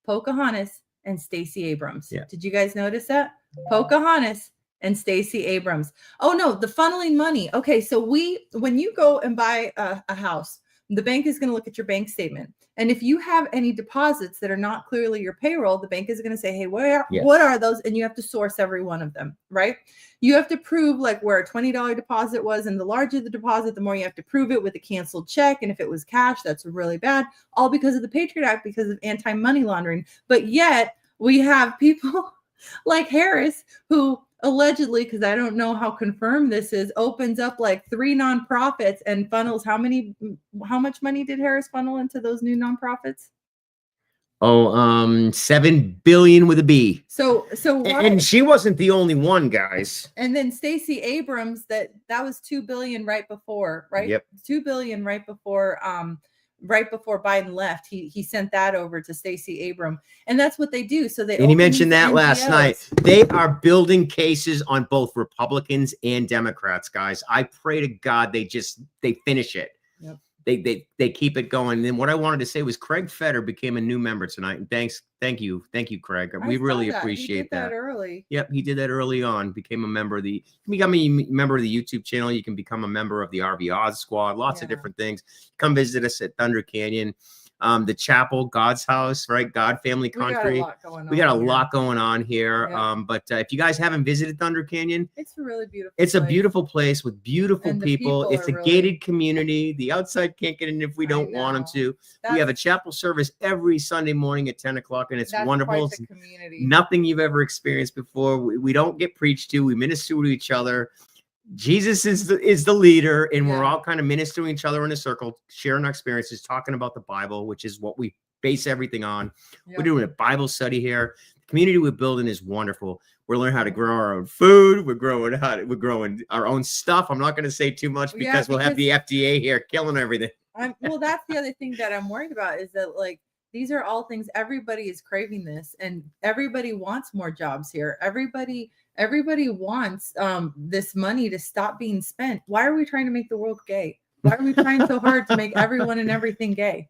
[SPEAKER 1] Pocahontas and Stacey Abrams.
[SPEAKER 2] Yeah.
[SPEAKER 1] Did you guys notice that? Pocahontas and Stacey Abrams. Oh no, the funneling money. Okay, so when you go and buy a house, the bank is going to look at your bank statement. And if you have any deposits that are not clearly your payroll, the bank is going to say, hey, what are those? And you have to source every one of them, right? You have to prove like where a $20 deposit was. And the larger the deposit, the more you have to prove it with a canceled check. And if it was cash, that's really bad. All because of the Patriot Act, because of anti-money laundering. But yet we have people like Harris who allegedly, because I don't know how confirmed this is, opens up like 3 nonprofits and funnels how much money did Harris funnel into those new nonprofits?
[SPEAKER 2] Oh, 7 billion with a B.
[SPEAKER 1] So why?
[SPEAKER 2] And she wasn't the only one, guys.
[SPEAKER 1] And then Stacey Abrams, that was 2 billion right before, right?
[SPEAKER 2] Yep.
[SPEAKER 1] 2 billion right before Biden left. He sent that over to Stacey Abrams, and that's what they do. So
[SPEAKER 2] he mentioned that last night. They are building cases on both Republicans and Democrats, guys. I pray to God they finish it.
[SPEAKER 1] Yep.
[SPEAKER 2] They keep it going. And then what I wanted to say was Craig Fetter became a new member tonight. And thank you, Craig. We really appreciate that.
[SPEAKER 1] Early.
[SPEAKER 2] Yep, he did that early on. Became a member of the. Become a member of the YouTube channel. You can become a member of the RV Oz Squad. Lots of different things. Come visit us at Thunder Canyon, the chapel, God's house, right? God Family Country. We got a lot going on here.
[SPEAKER 1] Yeah.
[SPEAKER 2] But if you guys haven't visited Thunder Canyon,
[SPEAKER 1] it's a really beautiful.
[SPEAKER 2] It's a beautiful place with beautiful
[SPEAKER 1] And the
[SPEAKER 2] people.
[SPEAKER 1] people
[SPEAKER 2] It's a
[SPEAKER 1] are
[SPEAKER 2] gated community. The outside can't get in if we don't want them to. We have a chapel service every Sunday morning at 10 o'clock, and it's wonderful.
[SPEAKER 1] Quite the community.
[SPEAKER 2] Nothing you've ever experienced before. We don't get preached to. We minister to each other. Jesus is the leader, and we're all kind of ministering each other in a circle, sharing our experiences, talking about the Bible, which is what we base everything on.
[SPEAKER 1] Yep.
[SPEAKER 2] We're doing a Bible study here. The community we're building is wonderful. We're learning how to grow our own food. We're growing our own stuff. I'm not going to say too much because we'll have the FDA here killing everything.
[SPEAKER 1] Well, that's the other thing that I'm worried about is that like these are all things everybody is craving this, and everybody wants more jobs here. Everybody wants this money to stop being spent. Why are we trying to make the world gay? Why are we trying so hard to make everyone and everything gay?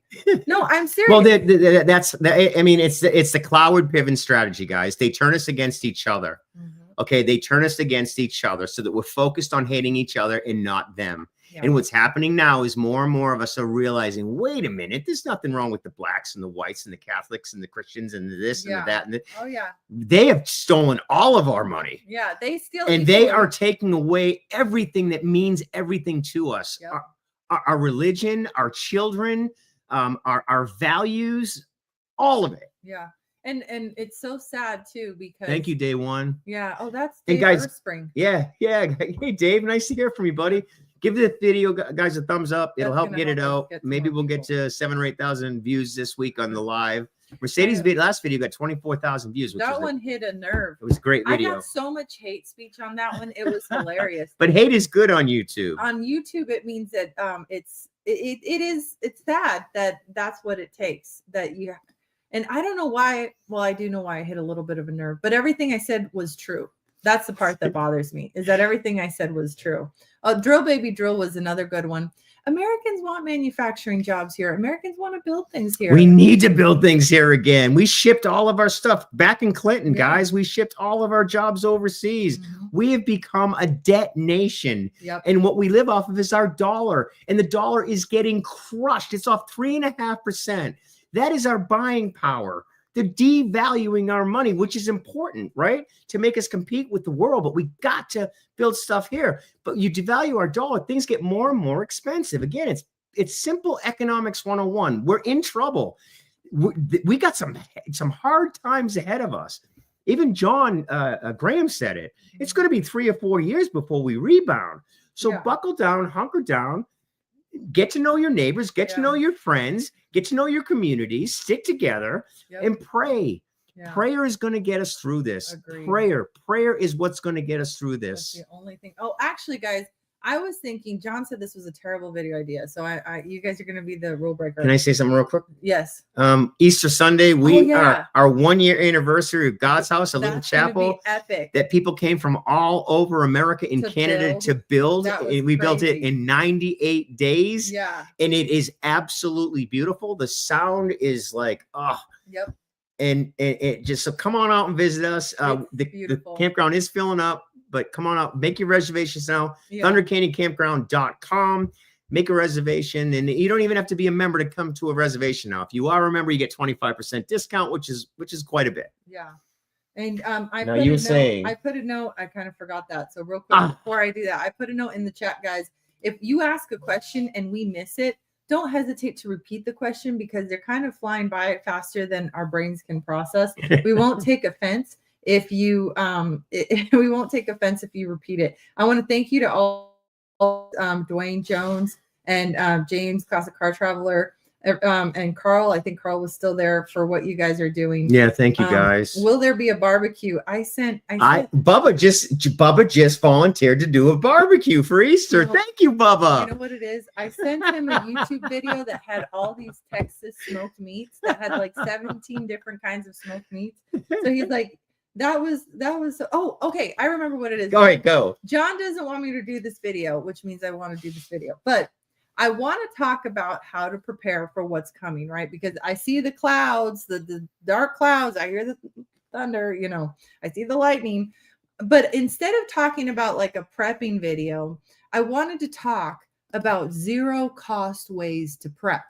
[SPEAKER 1] No, I'm serious.
[SPEAKER 2] Well, I mean, it's the Cloward Piven strategy, guys. They turn us against each other.
[SPEAKER 1] Mm-hmm.
[SPEAKER 2] Okay, they turn us against each other so that we're focused on hating each other and not them.
[SPEAKER 1] Yeah.
[SPEAKER 2] And what's happening now is more and more of us are realizing, wait a minute, there's nothing wrong with the blacks and the whites and the Catholics and the Christians and this and the that. And
[SPEAKER 1] oh yeah.
[SPEAKER 2] They have stolen all of our money.
[SPEAKER 1] Yeah, they steal.
[SPEAKER 2] And they are taking away everything that means everything to us.
[SPEAKER 1] Yep.
[SPEAKER 2] Our religion, our children, our values, all of it.
[SPEAKER 1] Yeah. And it's so sad too because
[SPEAKER 2] thank you, Day One.
[SPEAKER 1] Yeah. Oh, that's
[SPEAKER 2] Dave
[SPEAKER 1] Spring.
[SPEAKER 2] Yeah. Hey, Dave, nice to hear from you, buddy. Give the video guys a thumbs up. It'll help get it out. Maybe we'll get to 7,000 or 8,000 views this week on the live. Mercedes' last video got 24,000 views.
[SPEAKER 1] That one hit a nerve.
[SPEAKER 2] It was a great video.
[SPEAKER 1] I got so much hate speech on that one. It was hilarious.
[SPEAKER 2] But hate is good on YouTube.
[SPEAKER 1] On YouTube, it means that it's sad that that's what it takes. That you have, and I don't know why. Well, I do know why I hit a little bit of a nerve, but everything I said was true. That's the part that bothers me, is that everything I said was true. Drill Baby Drill was another good one. Americans want manufacturing jobs here. Americans want to build things here.
[SPEAKER 2] We need to build things here again. We shipped all of our stuff back in Clinton,
[SPEAKER 1] Yeah.
[SPEAKER 2] guys. We shipped all of our jobs overseas.
[SPEAKER 1] Mhm.
[SPEAKER 2] We have become a debt nation.
[SPEAKER 1] Yep.
[SPEAKER 2] And what we live off of is our dollar. And the dollar is getting crushed. It's off 3.5%. That is our buying power. They're devaluing our money, which is important, right? To make us compete with the world. But we got to build stuff here. But you devalue our dollar, things get more and more expensive. Again, it's simple economics 101. We're in trouble. We got some hard times ahead of us. Even John Graham said it. It's going to be 3 or 4 years before we rebound. So buckle down, hunker down, get to know your neighbors, get to know your friends, get to know your communities, stick together, and pray. Yeah. Prayer is going to get us through this. Agreed. Prayer is what's going to get us through this.
[SPEAKER 1] That's the only thing. Oh, actually, guys, I was thinking, John said this was a terrible video idea. So you guys are going to be the rule breaker.
[SPEAKER 2] Can I say something real quick?
[SPEAKER 1] Yes.
[SPEAKER 2] Easter Sunday, our 1 year anniversary of God's House, a little chapel
[SPEAKER 1] epic.
[SPEAKER 2] That people came from all over America and Canada to build. And we built it in 98 days.
[SPEAKER 1] Yeah.
[SPEAKER 2] And it is absolutely beautiful. The sound is like,
[SPEAKER 1] Yep.
[SPEAKER 2] And it just, so come on out and visit us. The campground is filling up, but come on out, make your reservations now. ThunderCanyonCampground.com. Make a reservation, and you don't even have to be a member to come to a reservation now. If you are a member, you get 25% discount, which is quite a bit.
[SPEAKER 1] Yeah. And I put a note. I kind of forgot that. So real quick before I do that, I put a note in the chat, guys. If you ask a question and we miss it, don't hesitate to repeat the question, because they're kind of flying by it faster than our brains can process. We won't take offense if you we won't take offense if you repeat it. I want to thank you to all Dwayne Jones and James, Classic Car Traveler, and Carl. I think Carl was still there for what you guys are doing.
[SPEAKER 2] Yeah, thank you guys.
[SPEAKER 1] Will there be a barbecue?
[SPEAKER 2] Bubba just volunteered to do a barbecue for Easter. Thank you, Bubba.
[SPEAKER 1] You know what it is? I sent him a YouTube video that had all these Texas smoked meats that had like 17 different kinds of smoked meats. So he's like, that was okay. I remember what it is.
[SPEAKER 2] Go.
[SPEAKER 1] John doesn't want me to do this video, which means I want to do this video, but I want to talk about how to prepare for what's coming, right? Because I see the clouds, the dark clouds. I hear the thunder, I see the lightning. But instead of talking about like a prepping video, I wanted to talk about zero cost ways to prep,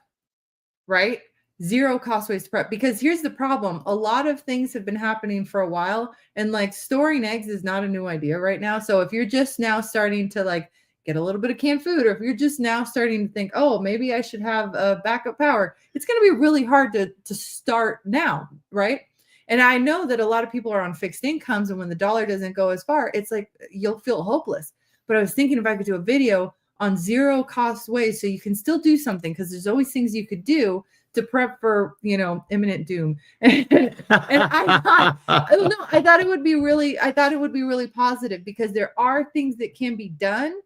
[SPEAKER 1] right? Zero cost ways to prep. Because here's the problem. A lot of things have been happening for a while, and like storing eggs is not a new idea right now. So if you're just now starting to like get a little bit of canned food, or if you're just now starting to think, oh, maybe I should have a backup power, it's going to be really hard to start now, right? And I know that a lot of people are on fixed incomes, and when the dollar doesn't go as far, it's like you'll feel hopeless. But I was thinking if I could do a video on zero cost ways so you can still do something, because there's always things you could do to prep for, imminent doom. And I thought it would be really positive, because there are things that can be done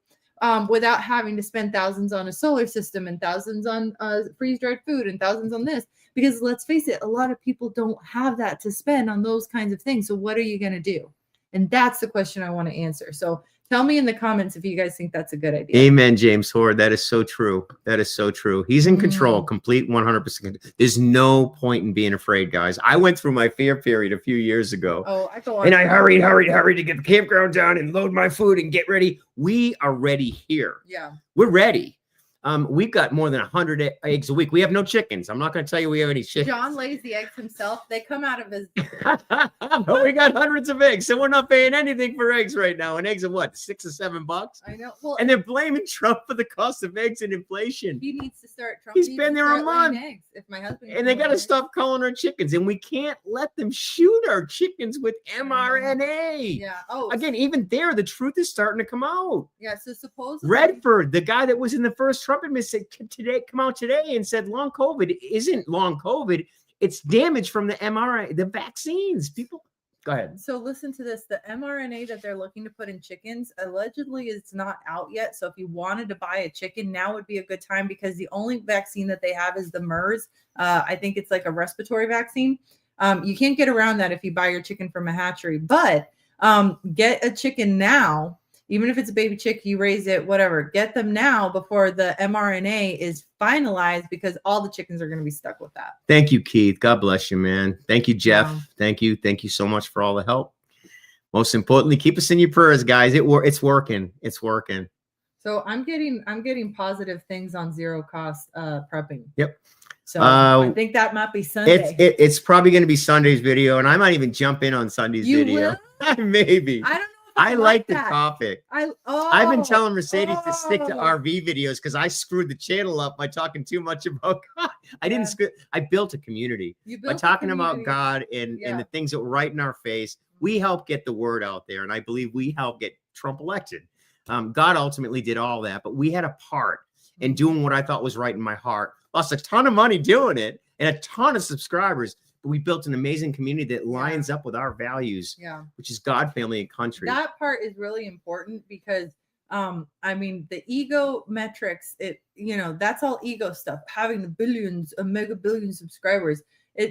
[SPEAKER 1] without having to spend thousands on a solar system and thousands on freeze-dried food and thousands on this. Because let's face it, a lot of people don't have that to spend on those kinds of things. So what are you going to do? And that's the question I want to answer. So tell me in the comments if you guys think that's a good idea.
[SPEAKER 2] Amen, James Horde. That is so true. That is so true. He's in control, complete 100%. There's no point in being afraid, guys. I went through my fear period a few years ago.
[SPEAKER 1] Oh, I go on.
[SPEAKER 2] And I hurried to get the campground down and load my food and get ready. We are ready here.
[SPEAKER 1] Yeah.
[SPEAKER 2] We're ready. We've got more than 100 eggs a week. We have no chickens. I'm not going to tell you we have any chickens.
[SPEAKER 1] John lays the eggs himself. They come out of his.
[SPEAKER 2] But we got hundreds of eggs, so we're not paying anything for eggs right now. And eggs are what, $6 or $7?
[SPEAKER 1] I know. Well,
[SPEAKER 2] and they're blaming Trump for the cost of eggs and inflation.
[SPEAKER 1] He needs to start. Trump
[SPEAKER 2] He's been there a month.
[SPEAKER 1] Eggs, if my husband.
[SPEAKER 2] And they got to stop calling our chickens, and we can't let them shoot our chickens with mRNA.
[SPEAKER 1] Yeah. Oh.
[SPEAKER 2] Again, even there, the truth is starting to come out.
[SPEAKER 1] Yeah. So supposedly
[SPEAKER 2] Redford, the guy that was in the first Trump administration, come out today and said long COVID isn't long COVID. It's damage from the mRNA, the vaccines. People, go ahead.
[SPEAKER 1] So listen to this. The mRNA that they're looking to put in chickens allegedly is not out yet. So if you wanted to buy a chicken, now would be a good time, because the only vaccine that they have is the MERS. I think it's like a respiratory vaccine. You can't get around that if you buy your chicken from a hatchery. But Get a chicken now. Even if it's a baby chick, you raise it, whatever. Get them now before the mRNA is finalized, because all the chickens are going to be stuck with that.
[SPEAKER 2] Thank you, Keith. God bless you, man. Thank you, Jeff.
[SPEAKER 1] Wow.
[SPEAKER 2] Thank you. Thank you so much for all the help. Most importantly, keep us in your prayers, guys. It's working. It's working.
[SPEAKER 1] So I'm getting positive things on zero cost prepping.
[SPEAKER 2] Yep.
[SPEAKER 1] So I think that might be Sunday.
[SPEAKER 2] It's probably going to be Sunday's video, and I might even jump in on Sunday's
[SPEAKER 1] You
[SPEAKER 2] video. Maybe.
[SPEAKER 1] I don't know.
[SPEAKER 2] I like the
[SPEAKER 1] that.
[SPEAKER 2] topic.
[SPEAKER 1] I've
[SPEAKER 2] been telling Mercedes to stick to RV videos because I screwed the channel up by talking too much about God. I didn't screw. I built a community by talking about God and the things that were right in our face. We help get the word out there, and I believe we help get Trump elected. God ultimately did all that, but we had a part in doing what I thought was right in my heart. Lost a ton of money doing it and a ton of subscribers. We built an amazing community that lines up with our values, which is God, family, and country.
[SPEAKER 1] That part is really important because, I mean, the ego metrics, that's all ego stuff. Having the billions, a mega billion subscribers,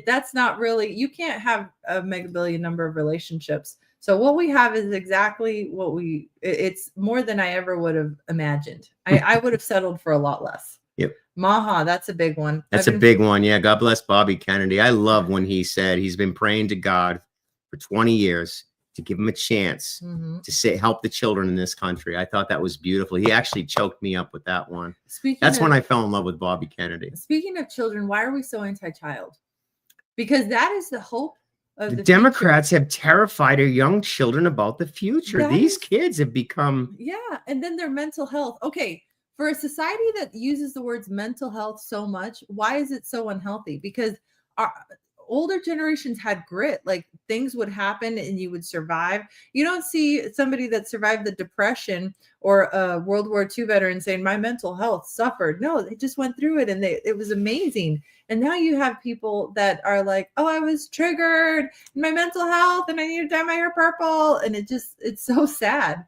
[SPEAKER 1] that's not really, you can't have a mega billion number of relationships. So what we have is exactly what it's more than I ever would have imagined. I would have settled for a lot less.
[SPEAKER 2] Yep.
[SPEAKER 1] Maha, that's a big one.
[SPEAKER 2] That's a big one. Yeah. God bless Bobby Kennedy. I love when he said he's been praying to God for 20 years to give him a chance to help the children in this country. I thought that was beautiful. He actually choked me up with that one. That's when I fell in love with Bobby Kennedy.
[SPEAKER 1] Speaking of children, why are we so anti-child? Because that is the hope of
[SPEAKER 2] the Democrats have terrified our young children about the future. These kids have become.
[SPEAKER 1] Yeah. And then their mental health. Okay. For a society that uses the words mental health so much, why is it so unhealthy? Because our older generations had grit. Like, things would happen and you would survive. You don't see somebody that survived the Depression or a World War II veteran saying my mental health suffered. No, they just went through it and it was amazing. And now you have people that are like, oh, I was triggered in my mental health and I need to dye my hair purple. And it's so sad.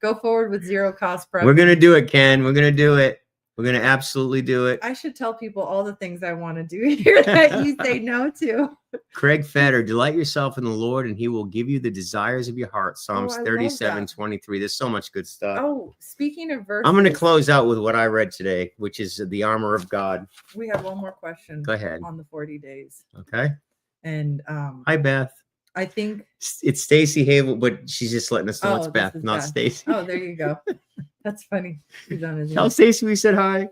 [SPEAKER 1] Go forward with zero cost prep.
[SPEAKER 2] We're going to do it, Ken. We're going to do it. We're going to absolutely do it.
[SPEAKER 1] I should tell people all the things I want to do here that you say no to.
[SPEAKER 2] Craig Fetter, delight yourself in the Lord and he will give you the desires of your heart. Psalms 37:23. There's so much good stuff.
[SPEAKER 1] Oh, speaking of verses.
[SPEAKER 2] I'm going to close out with what I read today, which is the armor of God.
[SPEAKER 1] We have one more question.
[SPEAKER 2] Go ahead.
[SPEAKER 1] On the 40 days.
[SPEAKER 2] Okay.
[SPEAKER 1] And
[SPEAKER 2] hi, Beth.
[SPEAKER 1] I think
[SPEAKER 2] it's Stacy Havel, but she's just letting us know it's Beth, not Stacy.
[SPEAKER 1] Oh, there you go. That's funny. She's on his
[SPEAKER 2] Tell Stacy we said hi.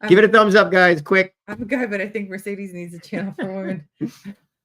[SPEAKER 2] Give it a thumbs up, guys, quick.
[SPEAKER 1] I'm a guy, but I think Mercedes needs a channel for women.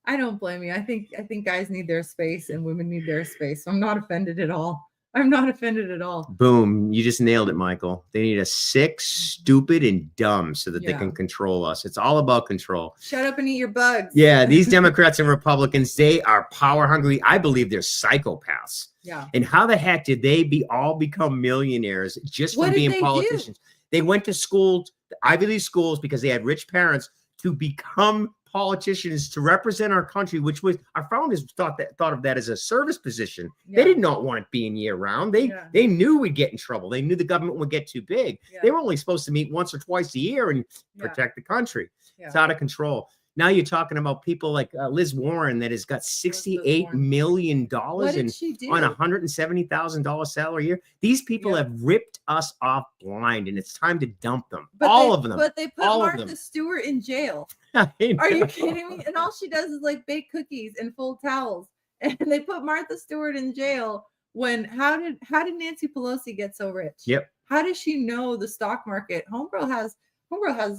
[SPEAKER 1] I don't blame you. I think guys need their space and women need their space. So I'm not offended at all. I'm not offended at all.
[SPEAKER 2] Boom. You just nailed it, Michael. They need us sick, stupid, and dumb so that they can control us. It's all about control.
[SPEAKER 1] Shut up and eat your bugs.
[SPEAKER 2] Yeah, these Democrats and Republicans, they are power hungry. I believe they're psychopaths.
[SPEAKER 1] Yeah.
[SPEAKER 2] And how the heck did they all become millionaires just from being politicians? They went to schools, Ivy League schools, because they had rich parents to become politicians to represent our country, which was our founders thought of that as a service position. They did not want it being year round. They knew we'd get in trouble. They knew the government would get too big. They were only supposed to meet once or twice a year and protect the country. It's out of control. Now you're talking about people like Liz Warren that has got $68 million on a $170,000 salary a year. These people have ripped us off blind, and it's time to dump them. All of them.
[SPEAKER 1] But they put Martha Stewart in jail. Are you kidding me? And all she does is like bake cookies and fold towels. And they put Martha Stewart in jail when how did Nancy Pelosi get so rich?
[SPEAKER 2] Yep.
[SPEAKER 1] How does she know the stock market? Homegirl has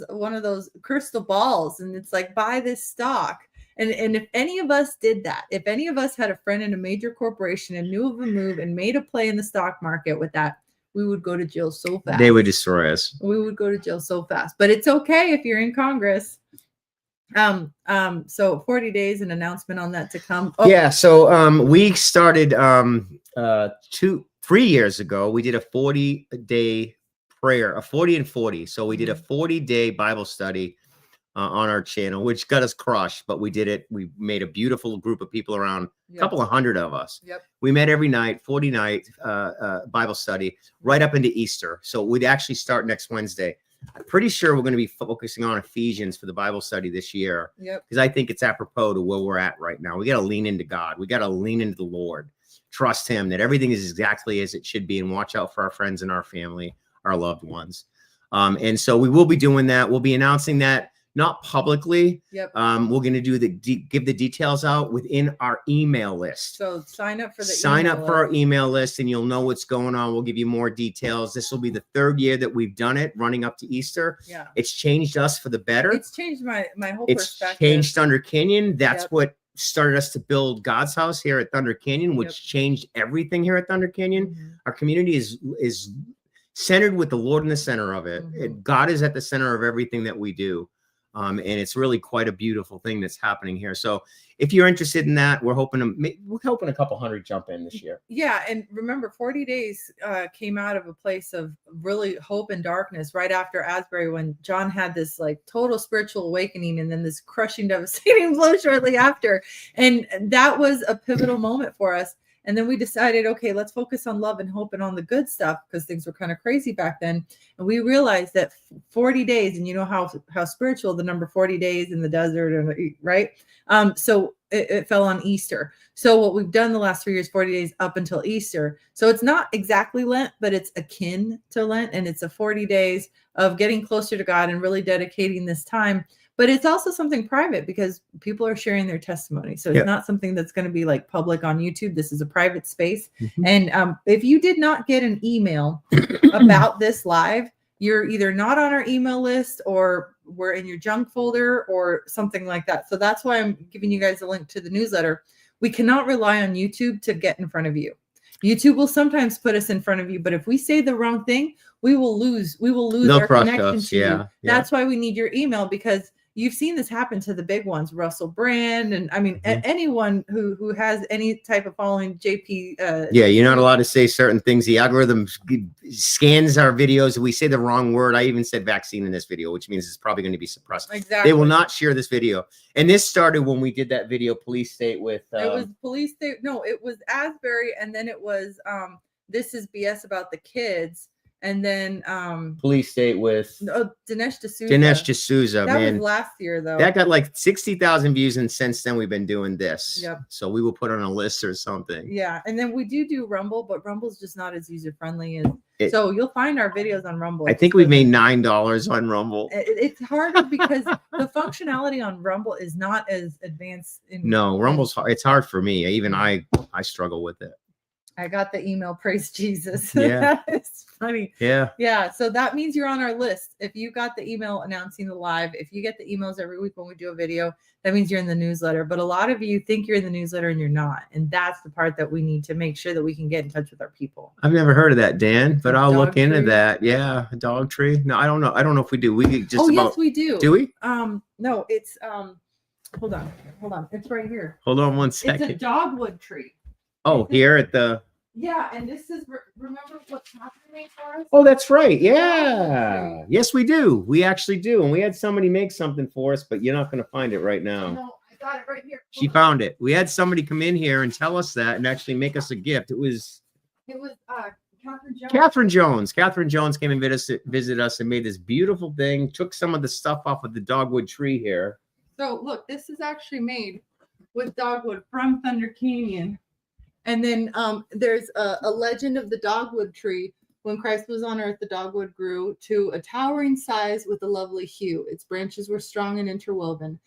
[SPEAKER 1] one of those crystal balls, and it's like, buy this stock. And if any of us did that, if any of us had a friend in a major corporation and knew of a move and made a play in the stock market with that, we would go to jail so fast.
[SPEAKER 2] They would destroy us.
[SPEAKER 1] We would go to jail so fast. But it's okay if you're in Congress. So 40 days, an announcement on that to come.
[SPEAKER 2] Oh. Yeah. So we started 3 years ago. We did a 40-day prayer, a 40 and 40. So we did a 40-day Bible study on our channel, which got us crushed, but we did it. We made a beautiful group of people around, a couple of hundred of us. We met every night, 40 night Bible study right up into Easter. So we'd actually start next Wednesday. I'm pretty sure we're going to be focusing on Ephesians for the Bible study this year.
[SPEAKER 1] Yep.
[SPEAKER 2] Because I think it's apropos to where we're at right now. We got to lean into God. We got to lean into the Lord. Trust him that everything is exactly as it should be, and watch out for our friends and our family, our loved ones. And so we will be doing that. We'll be announcing that, not publicly.
[SPEAKER 1] Yep.
[SPEAKER 2] We're going to do give the details out within our email list.
[SPEAKER 1] So sign up for
[SPEAKER 2] our email list, and you'll know what's going on. We'll give you more details. This will be the 3rd year that we've done it, running up to Easter.
[SPEAKER 1] Yeah.
[SPEAKER 2] It's changed us for the better.
[SPEAKER 1] It's changed my whole perspective.
[SPEAKER 2] It's changed Thunder Canyon. That's what started us to build God's house here at Thunder Canyon, which changed everything here at Thunder Canyon.
[SPEAKER 1] Mm-hmm.
[SPEAKER 2] Our community is centered with the Lord in the center of it.
[SPEAKER 1] Mm-hmm.
[SPEAKER 2] God is at the center of everything that we do. And it's really quite a beautiful thing that's happening here. So if you're interested in that, we're hoping a couple hundred jump in this year.
[SPEAKER 1] Yeah. And remember, 40 days came out of a place of really hope and darkness right after Asbury, when John had this like total spiritual awakening, and then this crushing, devastating blow shortly after. And that was a pivotal moment for us. And then we decided, okay, let's focus on love and hope and on the good stuff, because things were kind of crazy back then. And we realized that 40 days, and you know how spiritual the number 40 days in the desert, right? So it fell on Easter. So what we've done the last 3 years, 40 days up until Easter. So it's not exactly Lent, but it's akin to Lent. And it's a 40 days of getting closer to God and really dedicating this time. But it's also something private, because people are sharing their testimony. So it's not something that's going to be like public on YouTube. This is a private space. Mm-hmm. And if you did not get an email about this live, you're either not on our email list, or we're in your junk folder, or something like that. So that's why I'm giving you guys a link to the newsletter. We cannot rely on YouTube to get in front of you. YouTube will sometimes put us in front of you, but if we say the wrong thing, we will lose our connection to you. That's why we need your email, because you've seen this happen to the big ones, Russell Brand, and I mean anyone who has any type of following. JP.
[SPEAKER 2] You're not allowed to say certain things. The algorithm scans our videos. We say the wrong word. I even said vaccine in this video, which means it's probably going to be suppressed.
[SPEAKER 1] Exactly.
[SPEAKER 2] They will not share this video. And this started when we did that video, Police State, with.
[SPEAKER 1] It was Police State. No, it was Asbury, and then it was This Is BS About the Kids. And then
[SPEAKER 2] Police State with
[SPEAKER 1] Dinesh D'Souza.
[SPEAKER 2] That
[SPEAKER 1] was last year, though.
[SPEAKER 2] That got like 60,000 views, and since then we've been doing this.
[SPEAKER 1] Yep.
[SPEAKER 2] So we will put on a list or something.
[SPEAKER 1] Yeah, and then we do Rumble, but Rumble's just not as user friendly as. So you'll find our videos on Rumble.
[SPEAKER 2] I think we've made $9 on Rumble.
[SPEAKER 1] It's hard because the functionality on Rumble is not as advanced.
[SPEAKER 2] Rumble's hard. It's hard for me. Even I struggle with it.
[SPEAKER 1] I got the email. Praise Jesus.
[SPEAKER 2] Yeah.
[SPEAKER 1] It's funny.
[SPEAKER 2] Yeah.
[SPEAKER 1] Yeah. So that means you're on our list. If you got the email announcing the live, if you get the emails every week when we do a video, that means you're in the newsletter. But a lot of you think you're in the newsletter and you're not. And that's the part that we need to make sure that we can get in touch with our people.
[SPEAKER 2] I've never heard of that, Dan, but I'll look into that. Yeah. A dog tree. No, I don't know. I don't know if we do. We just
[SPEAKER 1] yes, we do.
[SPEAKER 2] Do we?
[SPEAKER 1] No, it's hold on. It's right here.
[SPEAKER 2] Hold on one second.
[SPEAKER 1] It's a dogwood tree.
[SPEAKER 2] Oh, here at the.
[SPEAKER 1] Yeah, and this is, remember what's happening for us?
[SPEAKER 2] Oh, that's right. Yeah. Yes, we do. We actually do. And we had somebody make something for us, but you're not going to find it right now.
[SPEAKER 1] No, I got it right here.
[SPEAKER 2] She found it. We had somebody come in here and tell us that and actually make us a gift. It was Catherine Jones. Catherine Jones came and visit us and made this beautiful thing, took some of the stuff off of the dogwood tree here.
[SPEAKER 1] So look, this is actually made with dogwood from Thunder Canyon. And then there's a legend of the dogwood tree. When Christ was on earth, the dogwood grew to a towering size with a lovely hue. Its branches were strong and interwoven.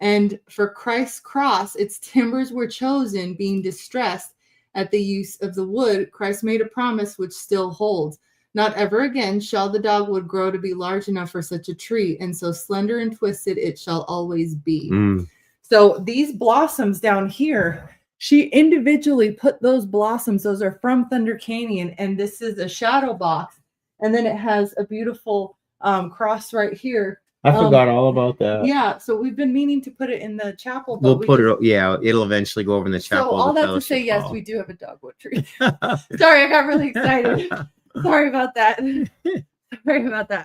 [SPEAKER 1] And for Christ's cross, its timbers were chosen, being distressed at the use of the wood. Christ made a promise which still holds. Not ever again shall the dogwood grow to be large enough for such a tree, and so slender and twisted it shall always be. So these blossoms down here, she individually put those blossoms. Those are from Thunder Canyon, and this is a shadow box. And then it has a beautiful cross right here.
[SPEAKER 2] I forgot all about that.
[SPEAKER 1] Yeah, so we've been meaning to put it in the chapel.
[SPEAKER 2] But we'll put it. Yeah, it'll eventually go over in the chapel.
[SPEAKER 1] So all that to say, yes, we do have a dogwood tree. Sorry, I got really excited. Sorry about that.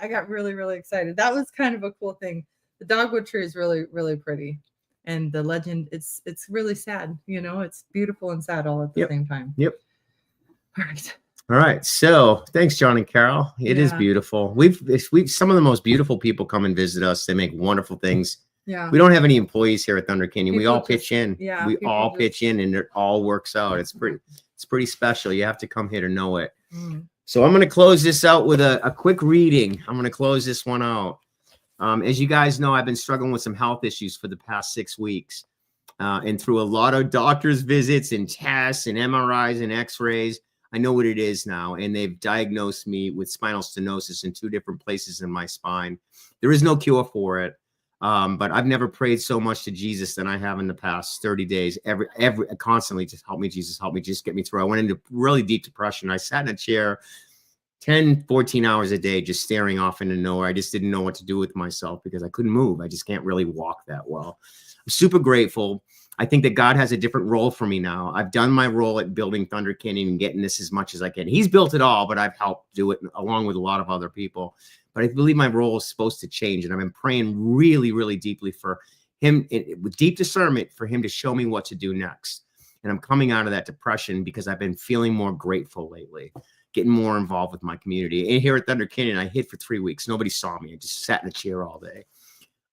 [SPEAKER 1] I got really, really excited. That was kind of a cool thing. The dogwood tree is really, really pretty. And the legend, it's really sad. It's beautiful and sad all at the same time.
[SPEAKER 2] Yep.
[SPEAKER 1] All right.
[SPEAKER 2] All right. So thanks, John and Carol. It is beautiful. We've some of the most beautiful people come and visit us. They make wonderful things.
[SPEAKER 1] Yeah.
[SPEAKER 2] We don't have any employees here at Thunder Canyon. We all
[SPEAKER 1] People
[SPEAKER 2] pitch in.
[SPEAKER 1] Yeah.
[SPEAKER 2] We all pitch in, and it all works out. It's pretty special. You have to come here to know it. So I'm going to close this out with a quick reading. I'm going to close this one out. As you guys know, I've been struggling with some health issues for the past 6 weeks. And through a lot of doctor's visits and tests and MRIs and x-rays, I know what it is now. And they've diagnosed me with spinal stenosis in 2 different places in my spine. There is no cure for it. But I've never prayed so much to Jesus than I have in the past 30 days, constantly, just help me, Jesus, help me, just get me through. I went into really deep depression. I sat in a chair 10, 14 hours a day, just staring off into nowhere. I just didn't know what to do with myself because I couldn't move. I just can't really walk that well. I'm super grateful. I think that God has a different role for me now. I've done my role at building Thunder Canyon and getting this as much as I can. He's built it all, but I've helped do it along with a lot of other people. But I believe my role is supposed to change. And I've been praying really, really deeply for him, with deep discernment, for him to show me what to do next. And I'm coming out of that depression because I've been feeling more grateful lately, getting more involved with my community. And here at Thunder Canyon, I hid for 3 weeks. Nobody saw me. I just sat in a chair all day.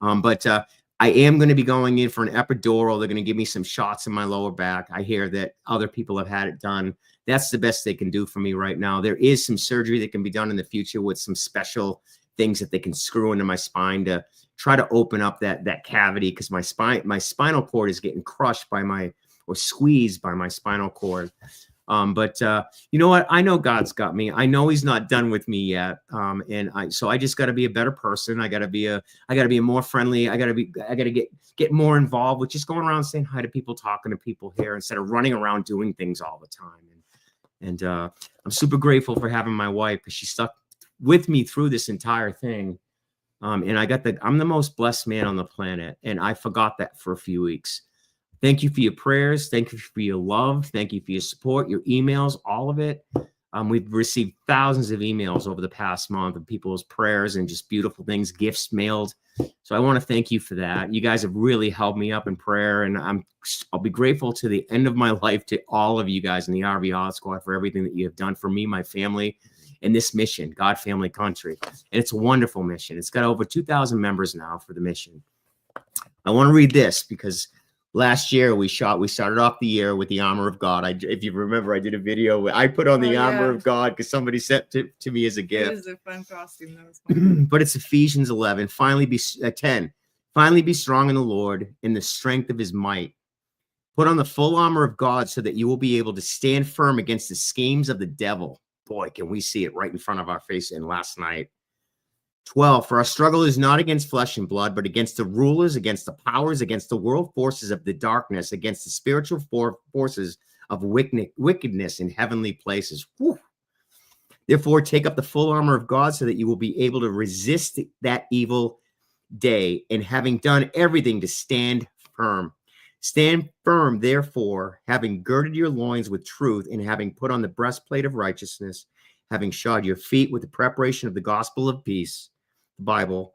[SPEAKER 2] But I am going to be going in for an epidural. They're going to give me some shots in my lower back. I hear that other people have had it done. That's the best they can do for me right now. There is some surgery that can be done in the future with some special things that they can screw into my spine to try to open up that cavity, because my spinal cord is getting crushed or squeezed by my spinal cord. But you know what? I know God's got me. I know he's not done with me yet. So I just got to be a better person. I got to be more friendly. I got to get more involved with just going around saying hi to people, talking to people here instead of running around doing things all the time. And I'm super grateful for having my wife, because she stuck with me through this entire thing. And I'm the most blessed man on the planet. And I forgot that for a few weeks. Thank you for your prayers. Thank you for your love. Thank you for your support, your emails, all of it. We've received thousands of emails over the past month of people's prayers and just beautiful things, gifts mailed. So I want to thank you for that. You guys have really held me up in prayer, and I'll be grateful to the end of my life to all of you guys in the RV Hot Squad for everything that you have done for me, my family, and this mission, God, Family, Country. And it's a wonderful mission. It's got over 2,000 members now for the mission. I want to read this because last year we started off the year with the armor of God. If you remember, I did a video. I put on the armor of God because somebody sent it to me as a gift.
[SPEAKER 1] It was a fun costume. That was fun.
[SPEAKER 2] But it's Ephesians 11. Finally be 10. Finally be strong in the Lord, in the strength of his might. Put on the full armor of God so that you will be able to stand firm against the schemes of the devil. Boy, can we see it right in front of our face. And last night. 12, for our struggle is not against flesh and blood, but against the rulers, against the powers, against the world forces of the darkness, against the spiritual forces of wickedness in heavenly places. Whew. Therefore, take up the full armor of God so that you will be able to resist that evil day, and having done everything, to stand firm. Stand firm, therefore, having girded your loins with truth, and having put on the breastplate of righteousness, having shod your feet with the preparation of the gospel of peace, the Bible,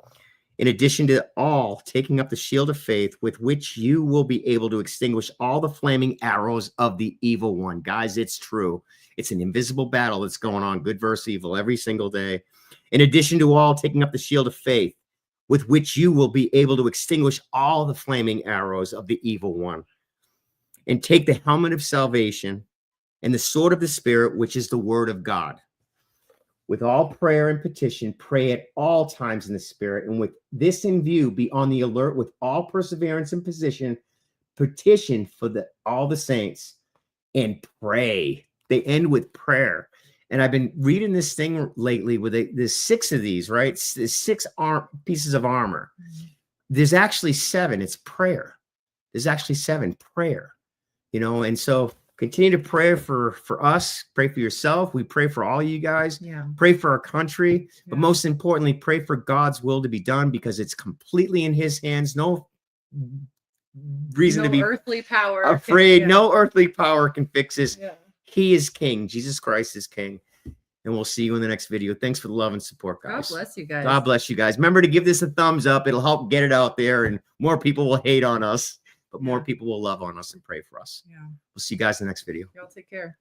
[SPEAKER 2] in addition to all, taking up the shield of faith, with which you will be able to extinguish all the flaming arrows of the evil one. Guys, it's true. It's an invisible battle that's going on, good versus evil, every single day. In addition to all, taking up the shield of faith, with which you will be able to extinguish all the flaming arrows of the evil one. And take the helmet of salvation and the sword of the Spirit, which is the word of God. With all prayer and petition, pray at all times in the Spirit, and with this in view, be on the alert with all perseverance and petition for all the saints, and pray. They end with prayer. And I've been reading this thing lately with there's 6 of these, right? There's 6 pieces of armor. There's actually 7. It's prayer. There's actually 7, prayer. And so continue to pray for us. Pray for yourself. We pray for all you guys.
[SPEAKER 1] Yeah. Pray
[SPEAKER 2] Pray for our country. Yeah. But most importantly, pray for God's will to be done, because it's completely in his hands. No reason to be
[SPEAKER 1] earthly power
[SPEAKER 2] afraid. No earthly power can fix this.
[SPEAKER 1] Yeah.
[SPEAKER 2] He is king. Jesus Christ is king. And we'll see you in the next video. Thanks for the love and support, guys.
[SPEAKER 1] God bless you guys.
[SPEAKER 2] God bless you guys. Remember to give this a thumbs up. It'll help get it out there, and more people will hate on us, but more people will love on us and pray for us.
[SPEAKER 1] Yeah.
[SPEAKER 2] We'll see you guys in the next video.
[SPEAKER 1] Y'all take care.